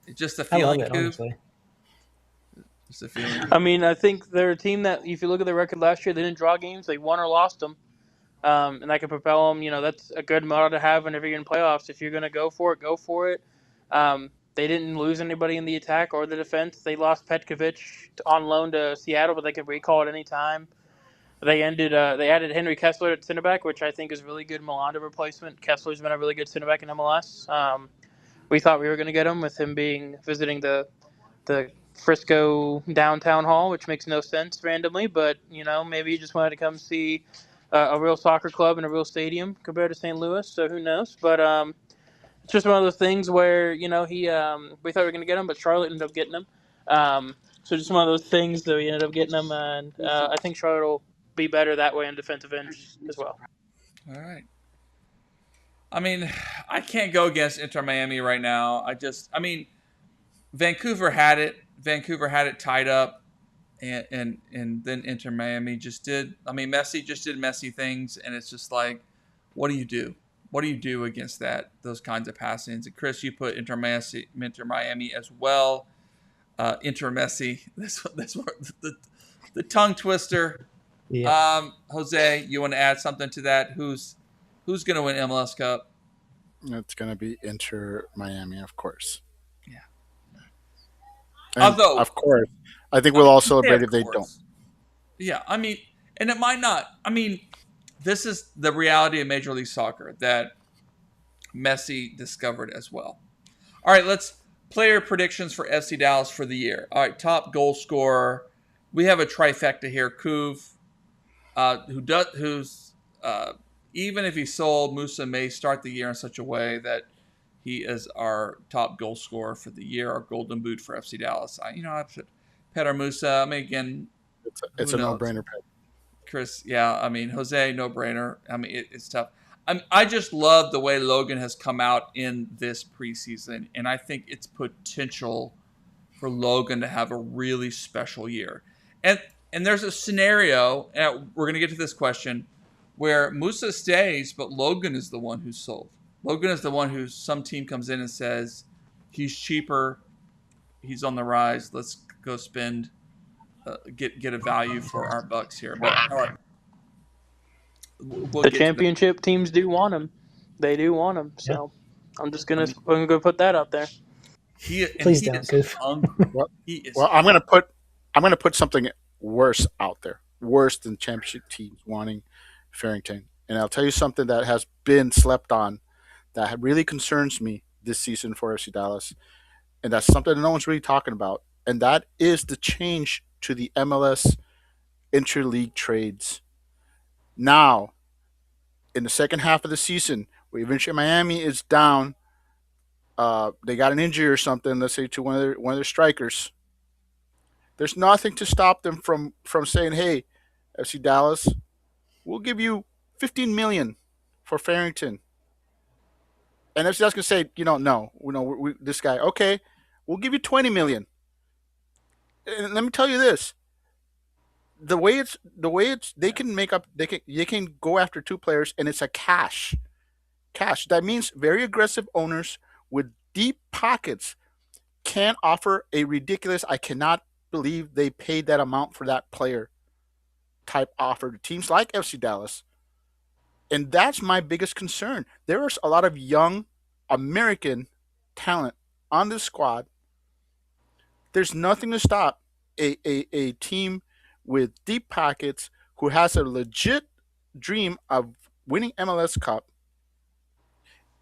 It's just a feeling, Coop. Just a feeling. I mean, I think they're a team that, if you look at their record last year, they didn't draw games. They won or lost them. And that could propel them. That's a good motto to have whenever you're in playoffs. If you're going to go for it, go for it. They didn't lose anybody in the attack or the defense. They lost Petkovic on loan to Seattle, but they could recall at any time. They added Henry Kessler at center back, which I think is a really good Milanda replacement. Kessler's been a really good center back in MLS. We thought we were going to get him with him visiting the Frisco downtown hall, which makes no sense randomly, but maybe he just wanted to come see a real soccer club in a real stadium compared to St. Louis. So who knows? But it's just one of those things where he we thought we were going to get him, but Charlotte ended up getting him. So just one of those things that we ended up getting him, and I think Charlotte will be better that way on defensive ends as well. All right. I mean, I can't go against Inter Miami right now. Vancouver had it. Vancouver had it tied up, and then Inter Miami just did. Messi just did Messi things, and it's just like, what do you do? What do you do against those kinds of passings? And Chris, you put Inter Miami as well. Inter Messi. That's the tongue twister. Yeah. Jose, you want to add something to that? Who's going to win MLS Cup? It's going to be Inter Miami, of course. Yeah. And Although, of course, I think we'll all celebrate if they don't. Yeah, and it might not. This is the reality of Major League Soccer that Messi discovered as well. All right, let's player predictions for FC Dallas for the year. All right, top goal scorer. We have a trifecta here. Kuv, who's even if he's sold, Musa may start the year in such a way that he is our top goal scorer for the year, our golden boot for FC Dallas. I put Petar Musa. Again, it's a no-brainer. Chris, yeah. Jose, no-brainer. It's tough. I just love the way Logan has come out in this preseason, and I think it's potential for Logan to have a really special year. And there's a scenario, and we're going to get to this question, where Musa stays, but Logan is the one who's sold. Logan is the one who some team comes in and says, he's cheaper, he's on the rise, let's go spend, get a value for our bucks here. But all right. The championship teams do want him. They do want him. So I'm just gonna go put that out there. Please don't, Goof. Well, I'm gonna put something worse out there, worse than championship teams wanting Farrington. And I'll tell you something that has been slept on, that really concerns me this season for FC Dallas, and that's something that no one's really talking about, and that is the change to the MLS interleague trades. Now, in the second half of the season, where eventually Miami is down, they got an injury or something, let's say to one of their strikers. There's nothing to stop them from saying, "Hey, FC Dallas, we'll give you $15 million for Farrington." And FC Dallas can say, no, this guy, okay, we'll give you $20 million. And let me tell you this. The way it's they can go after two players, and it's a cash. That means very aggressive owners with deep pockets can offer a ridiculous, I cannot believe they paid that amount for that player type offer to teams like FC Dallas. And that's my biggest concern. There is a lot of young American talent on this squad. There's nothing to stop a team with deep pockets who has a legit dream of winning MLS Cup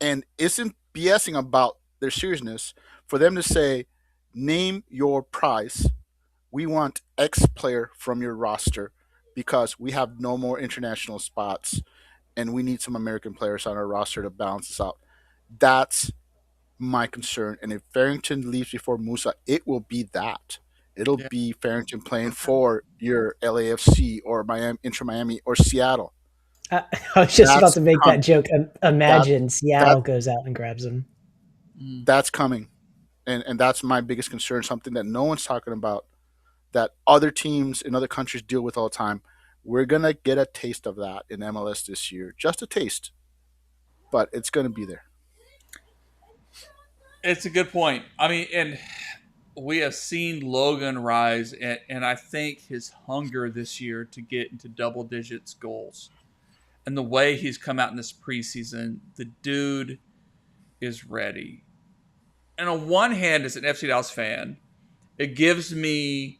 and isn't BSing about their seriousness for them to say, name your price. We want X player from your roster because we have no more international spots and we need some American players on our roster to balance us out. That's my concern. And if Farrington leaves before Musa, it will be that. It'll be Farrington playing for your LAFC or Inter Miami or Seattle. I was just about to make that joke. Imagine Seattle goes out and grabs him. That's coming. And that's my biggest concern, something that no one's talking about, that other teams in other countries deal with all the time. We're going to get a taste of that in MLS this year. Just a taste. But it's going to be there. It's a good point. And we have seen Logan rise, and I think his hunger this year to get into double digits goals and the way he's come out in this preseason, the dude is ready. And on one hand, as an FC Dallas fan, it gives me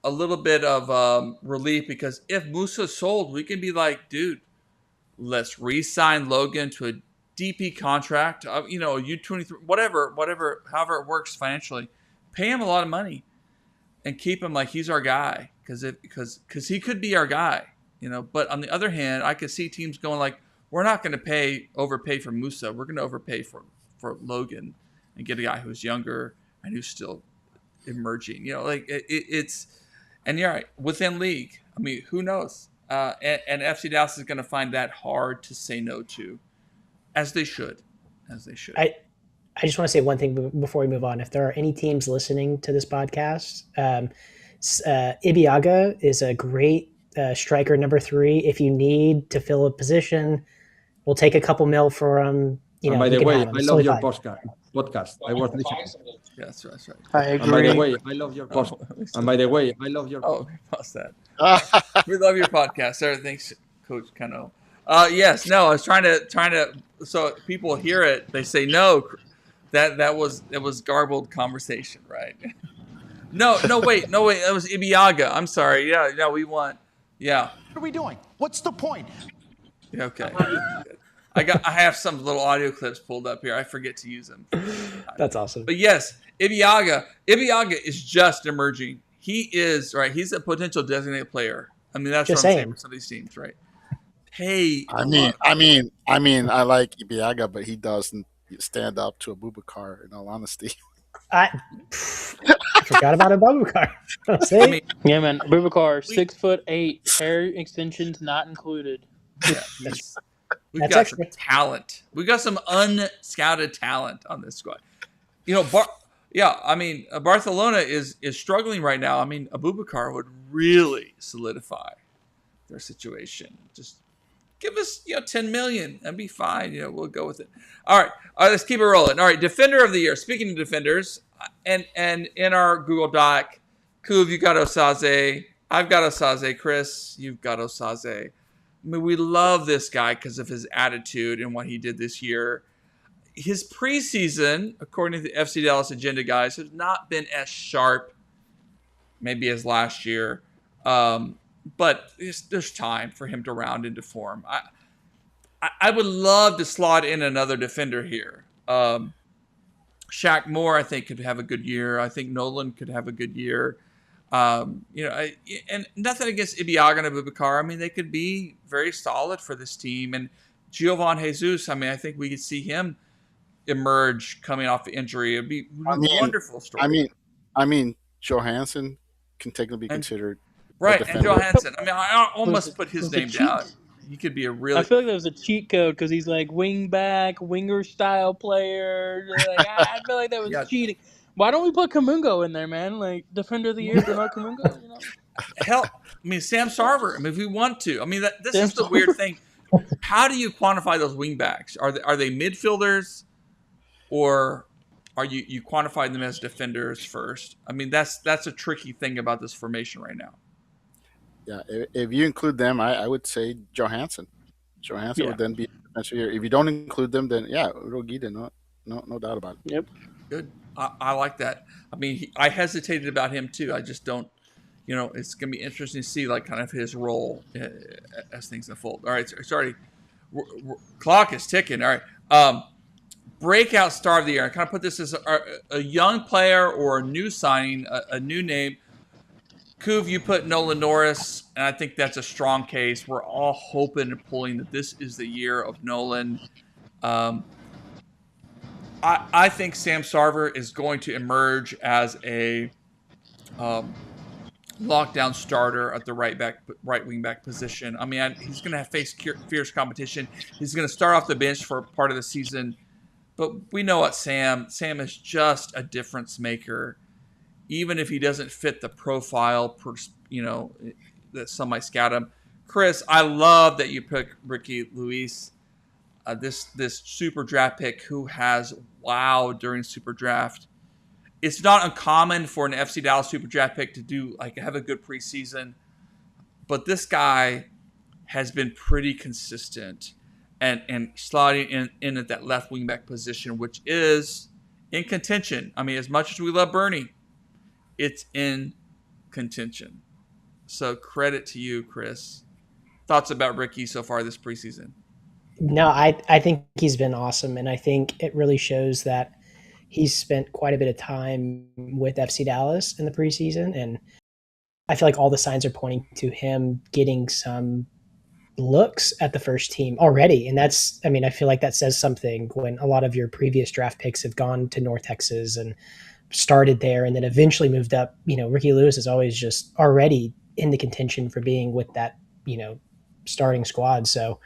a little bit of relief because if Musa's sold, we can be like, dude, let's re-sign Logan to a DP contract, a U23, whatever, however it works financially. Pay him a lot of money. and keep him like he's our guy because he could be our guy, But on the other hand, I could see teams going like, we're not going to overpay for Musa. We're going to overpay for Logan and get a guy who's younger and who's still emerging. It's and you're right, within league. I mean, who knows? And FC Dallas is going to find that hard to say no to, as they should. I just want to say one thing before we move on. If there are any teams listening to this podcast, Ibiaga is a great striker number 3. If you need to fill a position, we'll take a couple mil for him. By the way, I love your podcast. I was listening. Yes, that's right. I agree. And by the way, I love your podcast. And by the way, I love your podcast. Pause that. We love your podcast, sir. Thanks, Coach Cano. Yes, no, I was trying to, so people hear it, they say no. It was garbled conversation, right? No, wait, that was Ibiaga. I'm sorry. Yeah, we want. Yeah. What are we doing? What's the point? Yeah, okay. I have some little audio clips pulled up here. I forget to use them. That's awesome. But yes, Ibiaga is just emerging. He is right. He's a potential designated player. I mean, that's just what I'm saying for some of these teams, right? Hey, I mean, I like Ibiaga, but he doesn't stand up to Abubakar. In all honesty, I forgot about Abubakar. Yeah, man. Abubakar, 6'8", hair extensions not included. Yeah, we've That's got extra. some talent. We've got some unscouted talent on this squad. Barcelona is struggling right now. I mean, Abubakar would really solidify their situation. Just give us 10 million and be fine. We'll go with it. All right, let's keep it rolling. All right, Defender of the Year. Speaking of defenders, and in our Google Doc, Kuv, you got Osaze. I've got Osaze. Chris, you've got Osaze. I mean, we love this guy because of his attitude and what he did this year. His preseason, according to the FC Dallas agenda guys, has not been as sharp maybe as last year. But there's time for him to round into form. I would love to slot in another defender here. Shaq Moore, I think, could have a good year. I think Nolan could have a good year. And nothing against Ibiaga and Abubakar. I mean, they could be very solid for this team. And Giovan Jesus, I mean, I think we could see him emerge coming off the injury. It'd be a wonderful story. I mean, Johansson can technically be considered. Right, and Johansson. I mean, I almost put his name down. He could be a really. I feel like that was a cheat code because he's like wing back, winger style player. Like, I feel like that was cheating. Why don't we put Kamungo in there, man? Like Defender of the Year, Bernard Kamungo. Hell, I mean Sam Sarver. I mean, if we want to. I mean, this is the weird thing. How do you quantify those wing backs? Are they midfielders, or are you quantify them as defenders first? I mean, that's a tricky thing about this formation right now. Yeah, if you include them, I would say Johansson. Johansson would then be defensive here. If you don't include them, then Rogida, no doubt about it. Yep. Good. I like that. I mean, I hesitated about him too. I just don't. It's gonna be interesting to see like kind of his role as things unfold. All right, sorry, clock is ticking. All right, breakout star of the year. I kind of put this as a young player or a new signing, a new name. Kuv, you put Nolan Norris, and I think that's a strong case. We're all hoping and pulling that this is the year of Nolan. I think Sam Sarver is going to emerge as a lockdown starter at the right wing back position. I mean, he's going to face fierce competition. He's going to start off the bench for part of the season, but we know what Sam is just a difference maker. Even if he doesn't fit the profile, that some might scout him. Chris, I love that you picked Ricky Luis, this super draft pick who has wowed during super draft. It's not uncommon for an FC Dallas super draft pick to have a good preseason, but this guy has been pretty consistent and sliding in at that left wing back position, which is in contention. I mean, as much as we love Bernie, it's in contention. So credit to you, Chris. Thoughts about Ricky so far this preseason? No, I think he's been awesome. And I think it really shows that he's spent quite a bit of time with FC Dallas in the preseason, and I feel like all the signs are pointing to him getting some looks at the first team already. And that's, I mean, I feel like that says something when a lot of your previous draft picks have gone to North Texas and started there and then eventually moved up. Ricky Lewis is always just already in the contention for being with that, starting squad. So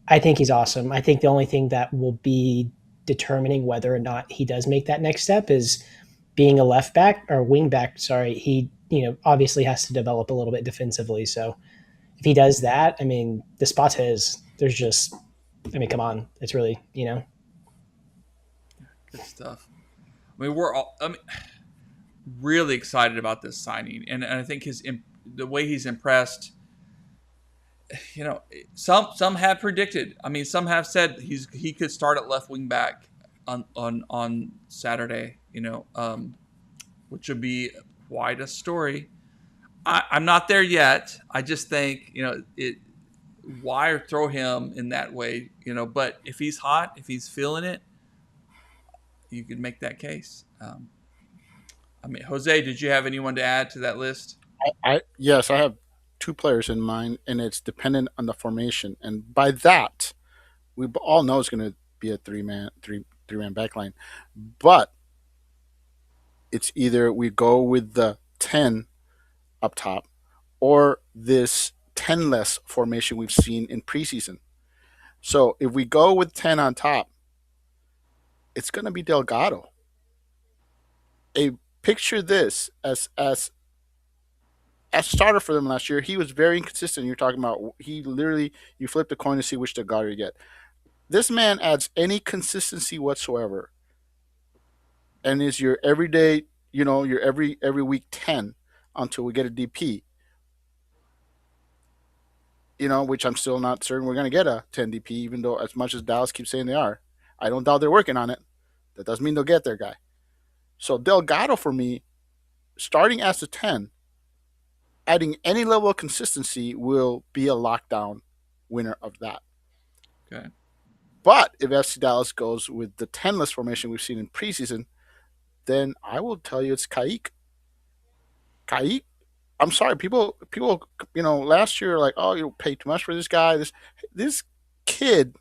I think he's awesome. I think the only thing that will be determining whether or not he does make that next step is being a left back or wing back. Sorry. He, obviously has to develop a little bit defensively. So if he does that, I mean, the spot's his. There's just, I mean, come on. It's really, Good stuff. I mean, we're all really excited about this signing. And I think the way he's impressed, some have predicted. I mean, some have said he could start at left wing back on Saturday, which would be quite a story. I'm not there yet. I just think, why throw him in that way, but if he's hot, if he's feeling it, you could make that case. I mean, Jose, did you have anyone to add to that list? Yes, I have two players in mind, and it's dependent on the formation. And by that, we all know it's going to be a three man backline. But it's either we go with the 10 up top or this 10 less formation we've seen in preseason. So if we go with 10 on top, it's going to be Delgado. Picture this as starter for them last year. He was very inconsistent. You're talking about you flip the coin to see which Delgado you get. This man adds any consistency whatsoever, and is your everyday, your every week 10 until we get a DP. Which I'm still not certain we're going to get a 10 DP, even though as much as Dallas keeps saying they are. I don't doubt they're working on it. That doesn't mean they'll get their guy. So Delgado, for me, starting as a 10, adding any level of consistency will be a lockdown winner of that. Okay. But if FC Dallas goes with the 10-less formation we've seen in preseason, then I will tell you it's Kaique. Kaique, I'm sorry, people, last year like, oh, you pay too much for this guy. This kid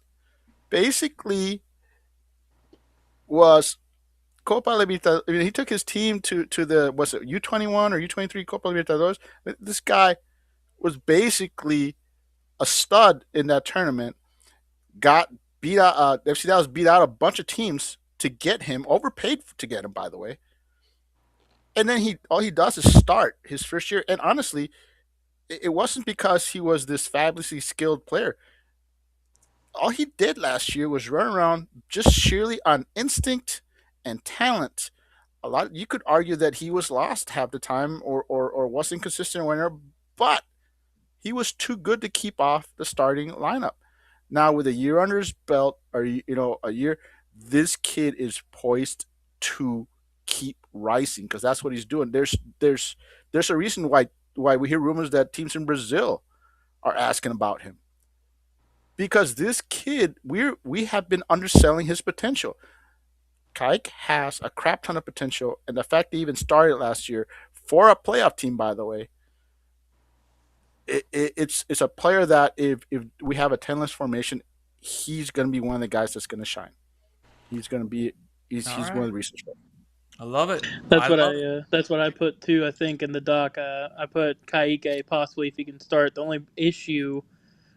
basically was Copa Libertadores. I mean, he took his team to the U21 or U23 Copa Libertadores. This guy was basically a stud in that tournament. Got beat out. FC Dallas beat out a bunch of teams to get him. Overpaid to get him, by the way. And then all he does is start his first year. And honestly, it wasn't because he was this fabulously skilled player. All he did last year was run around just sheerly on instinct and talent. You could argue that he was lost half the time or wasn't consistent or whatever, but he was too good to keep off the starting lineup. Now with a year under his belt, or a year, this kid is poised to keep rising because that's what he's doing. There's a reason why we hear rumors that teams in Brazil are asking about him. Because this kid, we have been underselling his potential. Kaique has a crap ton of potential, and the fact that he even started last year for a playoff team, by the way, it's a player that if we have a 10-less formation, he's going to be one of the guys that's going to shine. He's going to be he's one of the reasons. I love it. That's what I put too. I think in the doc, I put Kaique possibly if he can start. The only issue,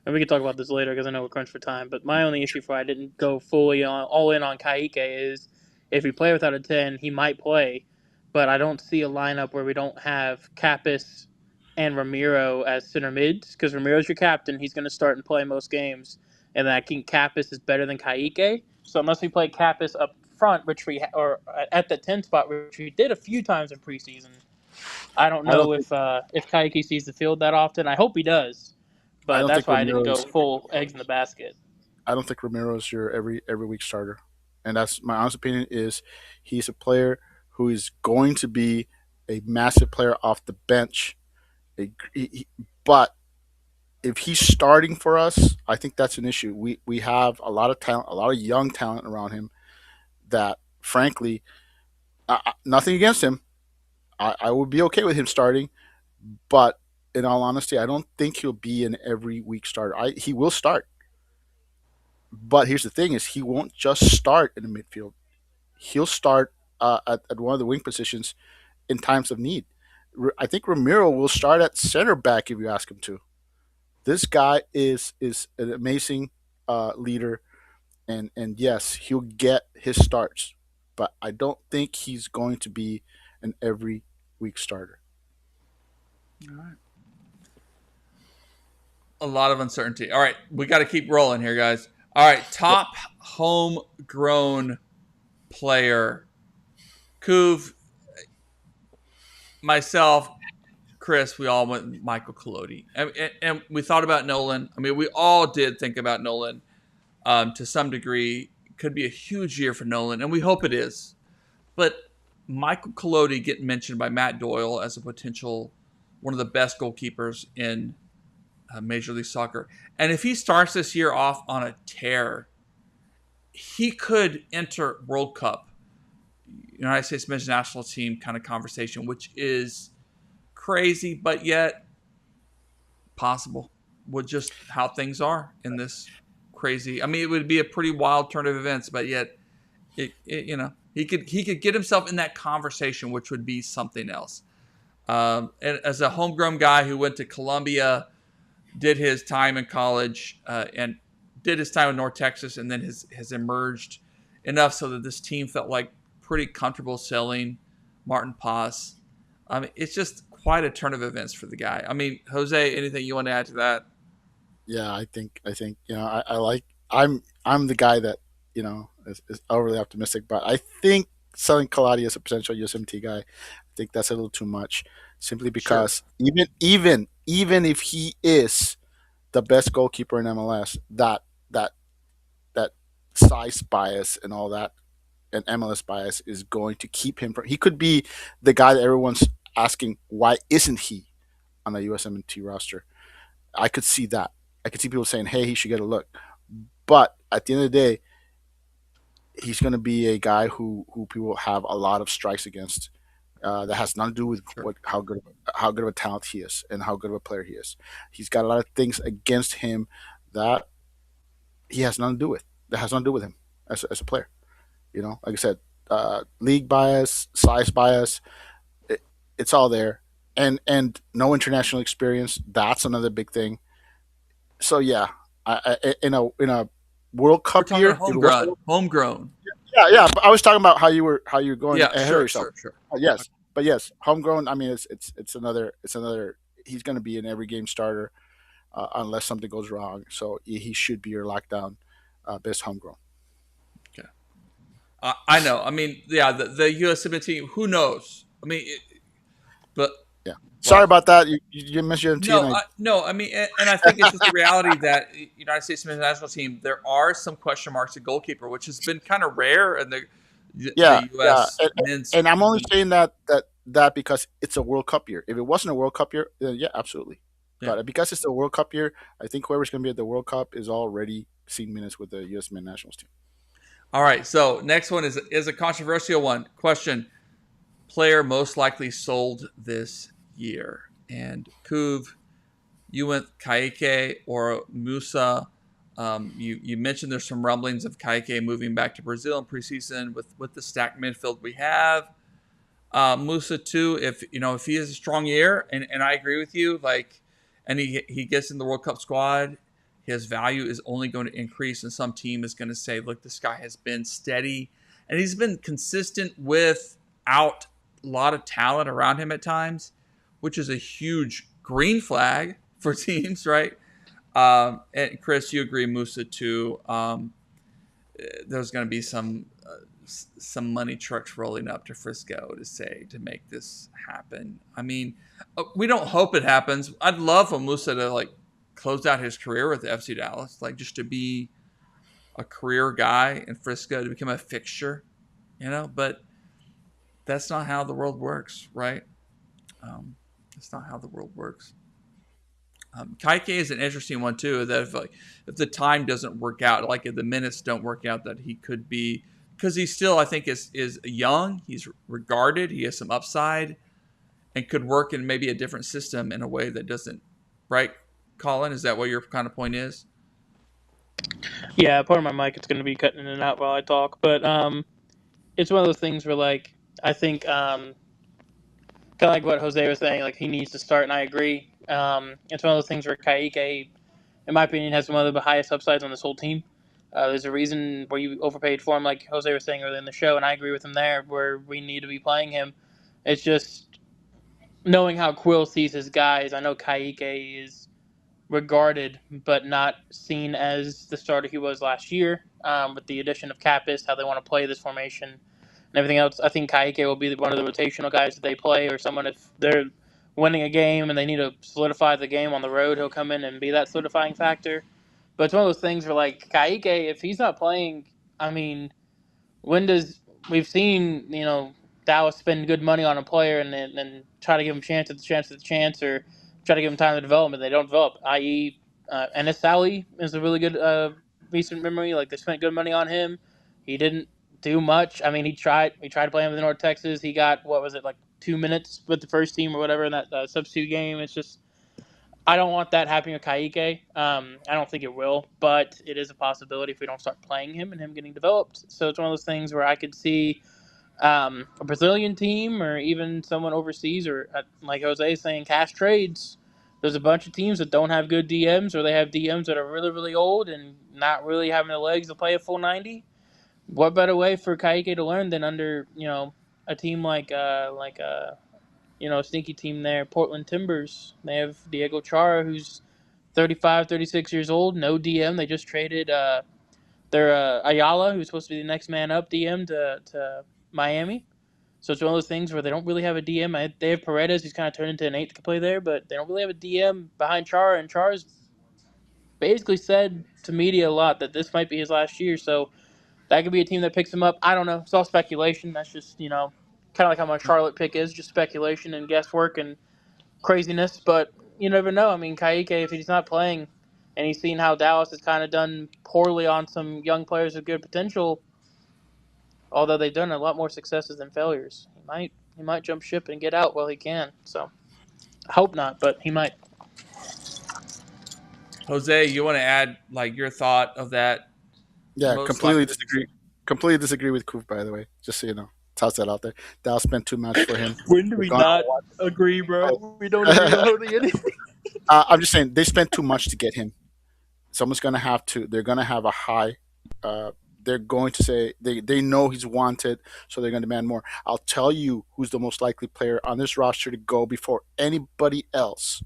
and we can talk about this later because I know we're crunched for time. But my only issue for I didn't go fully all in on Kaique is if we play without a 10, he might play, but I don't see a lineup where we don't have Kappas and Ramiro as center mids because Ramiro's your captain. He's going to start and play most games, and I think Kappas is better than Kaique. So unless we play Kappas up front, or at the 10 spot, which we did a few times in preseason, I don't know if Kaique sees the field that often. I hope he does, but that's why I didn't go full eggs in the basket. I don't think Ramiro is your every week starter, and that's my honest opinion. Is he's a player who is going to be a massive player off the bench, but if he's starting for us, I think that's an issue. We have a lot of talent, a lot of young talent around him that frankly, nothing against him. I would be okay with him starting, but in all honesty, I don't think he'll be an every week starter. He will start, but here's the thing: is he won't just start in the midfield. He'll start at one of the wing positions in times of need. I think Ramiro will start at center back if you ask him to. This guy is an amazing leader, and yes, he'll get his starts, but I don't think he's going to be an every week starter. All right. A lot of uncertainty. All right, we got to keep rolling here, guys. All right, top homegrown player. Kuv, myself, Chris, we all went Michael Collodi. And we thought about Nolan. I mean, we all did think about Nolan to some degree. Could be a huge year for Nolan, and we hope it is. But Michael Collodi getting mentioned by Matt Doyle as a potential one of the best goalkeepers in Major League Soccer. And if he starts this year off on a tear, he could enter World Cup, United States men's national team kind of conversation, which is crazy, but yet possible with just how things are in this crazy. I mean, it would be a pretty wild turn of events, but yet, he could get himself in that conversation, which would be something else. And as a homegrown guy who went to Columbia, did his time in college, and did his time in North Texas, and then has emerged enough so that this team felt like pretty comfortable selling Martin Paz. I mean, it's just quite a turn of events for the guy. I mean, Jose, anything you want to add to that? Yeah, I think I'm the guy that is overly optimistic, but I think selling Collodi as a potential USMT guy, I think that's a little too much. Simply because even if he is the best goalkeeper in MLS, that size bias and all that, and MLS bias is going to keep him from. He could be the guy that everyone's asking why isn't he on the USMT roster. I could see that. I could see people saying, "Hey, he should get a look." But at the end of the day, he's going to be a guy who people have a lot of strikes against. That has nothing to do with how good of a talent he is and how good of a player he is. He's got a lot of things against him that he has nothing to do with. That has nothing to do with him as a player. Like I said, league bias, size bias, it's all there, and no international experience. That's another big thing. So yeah, in a World Cup year, homegrown. Yeah. But I was talking about how you were going ahead of yourself. Sure. Yes, okay. But yes, homegrown. I mean, it's another. He's going to be an every game starter unless something goes wrong. So he should be your lockdown best homegrown. Okay. I know. I mean, yeah, the USMN team. Who knows? I mean, but. Yeah. Sorry about that. You missed your team. No. I mean, and I think it's just the reality that United States men's national team, there are some question marks at goalkeeper, which has been kind of rare in the U.S. men's. And I'm only saying that because it's a World Cup year. If it wasn't a World Cup year, then yeah, absolutely. Yeah. But because it's a World Cup year, I think whoever's going to be at the World Cup is already seen minutes with the U.S. men's national team. All right. So next one is a controversial one. Question: player most likely sold this year. And Kuv, you went Kayike or Musa. You mentioned there's some rumblings of Kayike moving back to Brazil in preseason with the stacked midfield we have. Musa too, if he has a strong year, and I agree with you, and he gets in the World Cup squad, his value is only going to increase, and some team is going to say, look, this guy has been steady, and he's been consistent without a lot of talent around him at times, which is a huge green flag for teams, right? And Chris, you agree, Musa too. There's going to be some money trucks rolling up to Frisco to make this happen. I mean, we don't hope it happens. I'd love for Musa to close out his career with FC Dallas, just to be a career guy in Frisco, to become a fixture, but that's not how the world works, right? That's not how the world works. Kayike is an interesting one too. That if the time doesn't work out, if the minutes don't work out, that he could be because he still, I think, is young. He's regarded. He has some upside and could work in maybe a different system in a way that doesn't, right, Colin? Is that what your kind of point is? Yeah, part of my mic is going to be cutting in and out while I talk, but it's one of those things where like I think kind of like what Jose was saying, like he needs to start, and I agree. It's one of those things where Kaique, in my opinion, has one of the highest upsides on this whole team. There's a reason where you overpaid for him, like Jose was saying earlier in the show, and I agree with him there, where we need to be playing him. It's just knowing how Quill sees his guys. I know Kaique is regarded, but not seen as the starter he was last year. With the addition of Kapis, how they want to play this formation and everything else, I think Kaique will be one of the rotational guys that they play, or someone if they're winning a game and they need to solidify the game on the road, he'll come in and be that solidifying factor. But it's one of those things where, like, Kaique, if he's not playing, I mean, when does we've seen Dallas spend good money on a player and then try to give him chance at the chance or try to give him time to development, they don't develop. I.e., Enes Sally is a really good recent memory. Like, they spent good money on him, he didn't do much. I mean, he tried to play him with North Texas. He got, what was it, like 2 minutes with the first team or whatever in that substitute game. It's just, I don't want that happening with Kaique. I don't think it will, but it is a possibility if we don't start playing him and him getting developed. So it's one of those things where I could see a Brazilian team or even someone overseas, or like Jose is saying, cash trades. There's a bunch of teams that don't have good DMs, or they have DMs that are really, really old and not really having the legs to play a full 90. What better way for Kaique to learn than under a team like a sneaky team there, Portland Timbers. They have Diego Chara, who's 35, 36 years old, no DM. They just traded their Ayala, who's supposed to be the next man up DM to Miami. So it's one of those things where they don't really have a DM. They have Paredes, who's kind of turned into an 8 that can play there, but they don't really have a DM behind Chara, and Chara's basically said to media a lot that this might be his last year, so that could be a team that picks him up. I don't know. It's all speculation. That's just, kind of like how my Charlotte pick is, just speculation and guesswork and craziness, but you never know. I mean, Kaique, if he's not playing and he's seen how Dallas has kind of done poorly on some young players with good potential, although they've done a lot more successes than failures, he might jump ship and get out while he can. So I hope not, but he might. Jose, you want to add like your thought of that? Yeah, completely disagree with Kuf, by the way. Just so you know. Toss that out there. Dallas spent too much for him. When do we not agree, bro? We don't agree on hardly anything. I'm just saying they spent too much to get him. Someone's gonna have to. They're gonna have a high. They're going to say they know he's wanted, so they're going to demand more. I'll tell you who's the most likely player on this roster to go before anybody else,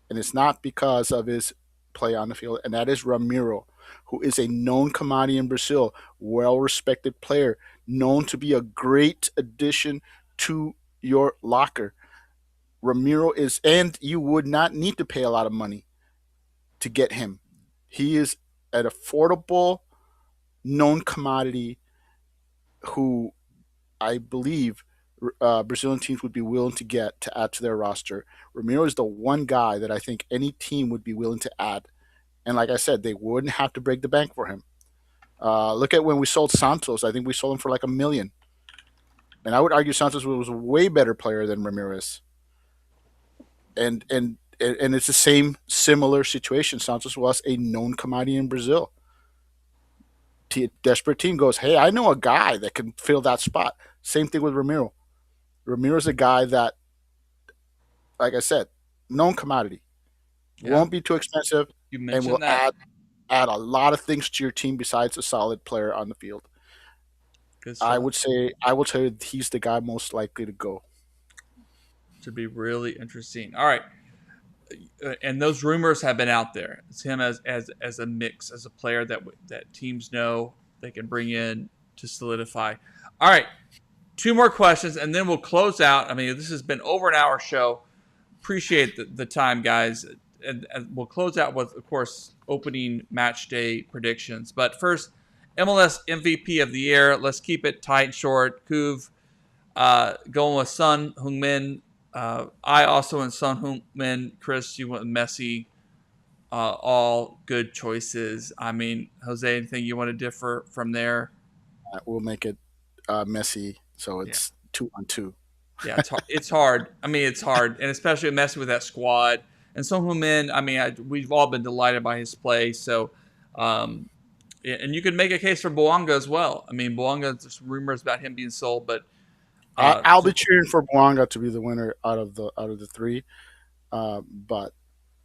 and it's not because of his play on the field, and that is Ramiro, who is a known commodity in Brazil, well-respected player, known to be a great addition to your locker. Ramiro is, and you would not need to pay a lot of money to get him. He is an affordable, known commodity who I believe Brazilian teams would be willing to get to add to their roster. Ramiro is the one guy that I think any team would be willing to add. And like I said, they wouldn't have to break the bank for him. Look at when we sold Santos. I think we sold him for like $1 million. And I would argue Santos was a way better player than Ramirez. And it's the same similar situation. Santos was a known commodity in Brazil. Desperate team goes, hey, I know a guy that can fill that spot. Same thing with Ramiro. Ramiro's a guy that, like I said, known commodity. Yeah. Won't be too expensive and will add a lot of things to your team besides a solid player on the field. I will tell you he's the guy most likely to go. To be really interesting. All right. And those rumors have been out there. It's him as a mix, as a player that teams know they can bring in to solidify. All right, 2 more questions, and then we'll close out. I mean, this has been over an hour show. Appreciate the time, guys. And we'll close out with, of course, opening match day predictions. But first, MLS MVP of the year. Let's keep it tight and short. Kuv, going with Son Heung-min. I also went Son Heung-min. Chris, you went Messi. All good choices. I mean, Jose, anything you want to differ from there? we'll make it Messi. So it's 2-on-2. Yeah, it's hard. I mean, it's hard, and especially messing with that squad. And Son Heung-min, I mean, we've all been delighted by his play. So, and you could make a case for Boanga as well. I mean, Boanga, there's rumors about him being sold, but I'll be cheering for Boanga to be the winner out of the three, but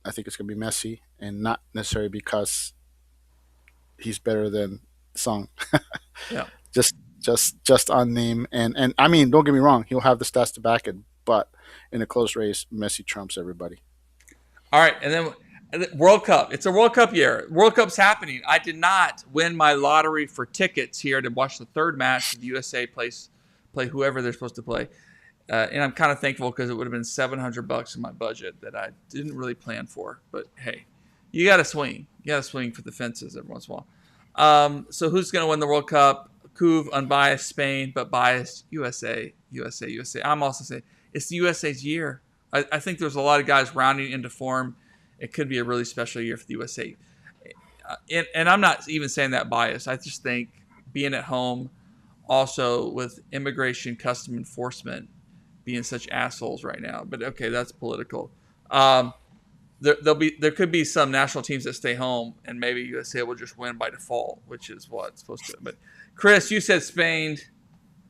I think it's going to be Messi, and not necessarily because he's better than Song. yeah. just on name, and I mean, don't get me wrong, he'll have the stats to back it, but in a close race, Messi trumps everybody. All right, and then World Cup. It's a World Cup year. World Cup's happening. I did not win my lottery for tickets here to watch the third match of the USA play whoever they're supposed to play. And I'm kind of thankful because it would have been $700 in my budget that I didn't really plan for. But hey, you got to swing. You got to swing for the fences every once in a while. So who's going to win the World Cup? Couve, unbiased, Spain, but biased, USA. I'm also saying it's the USA's year. I think there's a lot of guys rounding into form. It could be a really special year for the USA. And I'm not even saying that bias. I just think being at home, also with immigration custom enforcement being such assholes right now. But okay, that's political. There could be some national teams that stay home, and maybe USA will just win by default, which is what it's supposed to. But Chris, you said Spain,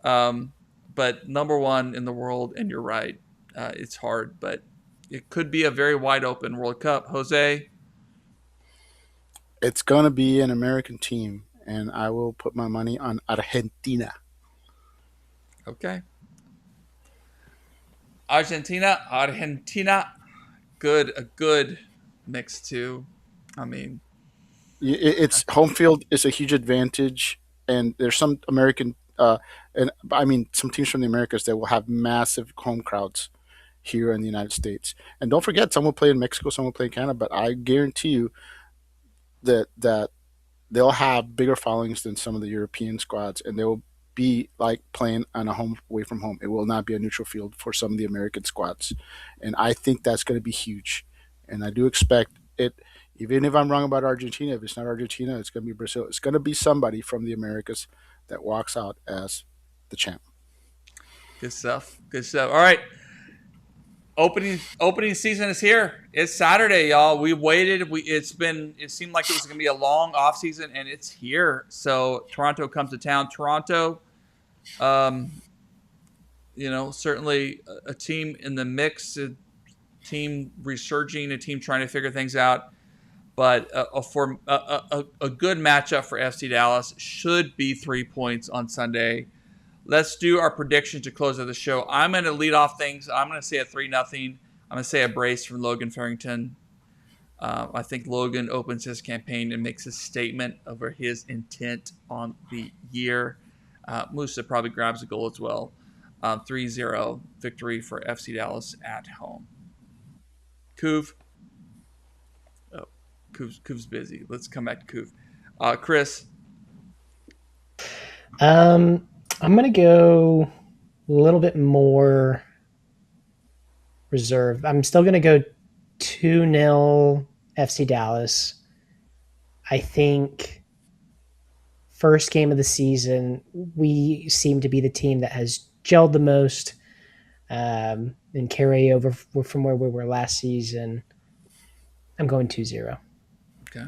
but number one in the world, and you're right. It's hard, but it could be a very wide open World Cup. Jose? It's going to be an American team, and I will put my money on Argentina. Okay. Argentina. A good mix too. I mean, it's home field is a huge advantage, and there's some American, and I mean some teams from the Americas that will have massive home crowds here in the United States. And don't forget, some will play in Mexico, some will play in Canada, but I guarantee you that they'll have bigger followings than some of the European squads, and they will be like playing on a home away from home. It will not be a neutral field for some of the American squads, and I think that's going to be huge. And I do expect it. Even if I'm wrong about Argentina, if it's not Argentina, it's going to be Brazil. It's going to be somebody from the Americas that walks out as the champ. Good stuff. All right. Opening season is here. It's Saturday, y'all. We waited. It seemed like it was going to be a long off season, and it's here. So Toronto comes to town. Toronto, certainly a team in the mix, a team resurging, a team trying to figure things out. But a good matchup for FC Dallas should be 3 points on Sunday. Let's do our prediction to close out the show. I'm going to lead off things. I'm going to say a 3-0. I'm going to say a brace from Logan Farrington. I think Logan opens his campaign and makes a statement over his intent on the year. Musa probably grabs a goal as well. 3-0 victory for FC Dallas at home. Couve. Oh, Couve's busy. Let's come back to Couve. Chris. I'm going to go a little bit more reserved. I'm still going to go 2-0 FC Dallas. I think first game of the season, we seem to be the team that has gelled the most and carry over from where we were last season. I'm going 2-0. Okay.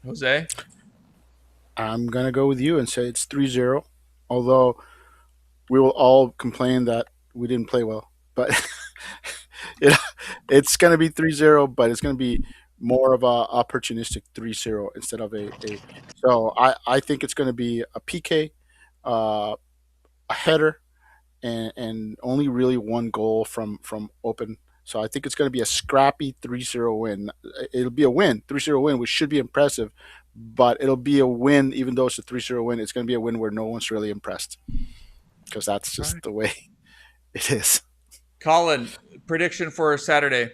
Jose? I'm going to go with you and say it's 3-0, although we will all complain that we didn't play well. But it's going to be 3-0, but it's going to be more of a opportunistic 3-0 instead of a so I think it's going to be a PK, a header, and only really one goal from open. So I think it's going to be a scrappy 3-0 win. It'll be a win, 3-0 win, which should be impressive. But it'll be a win, even though it's a 3-0 win. It's going to be a win where no one's really impressed, because that's just the way it is. Colin, prediction for Saturday.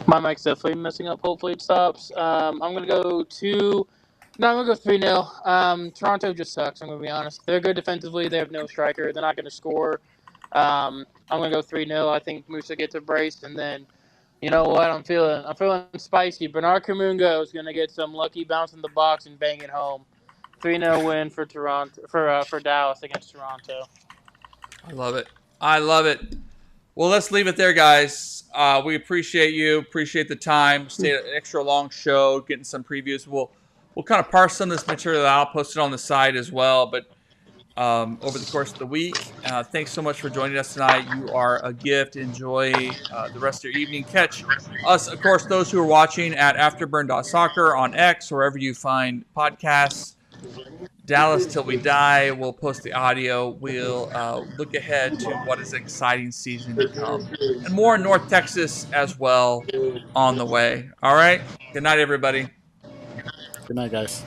My mic's definitely messing up. Hopefully it stops. I'm going to go 3-0. Toronto just sucks, I'm going to be honest. They're good defensively. They have no striker. They're not going to score. I'm going to go 3-0. I think Musa gets a brace, and then You know what? I'm feeling spicy. Bernard Kamungo is gonna get some lucky bounce in the box and bang it home. 3-0 win for Toronto for Dallas against Toronto. I love it. I love it. Well, let's leave it there, guys. We appreciate you. Appreciate the time. Stayed an extra long show, getting some previews. We'll kind of parse some of this material out, post it on the site as well. But over the course of the week, thanks so much for joining us tonight. You are a gift. Enjoy the rest of your evening. Catch us, of course, those who are watching at afterburn.soccer on X, wherever you find podcasts. Dallas till we die. We'll post the audio. We'll look ahead to what is an exciting season to come. And more in North Texas as well on the way. All right. Good night, everybody. Good night, guys.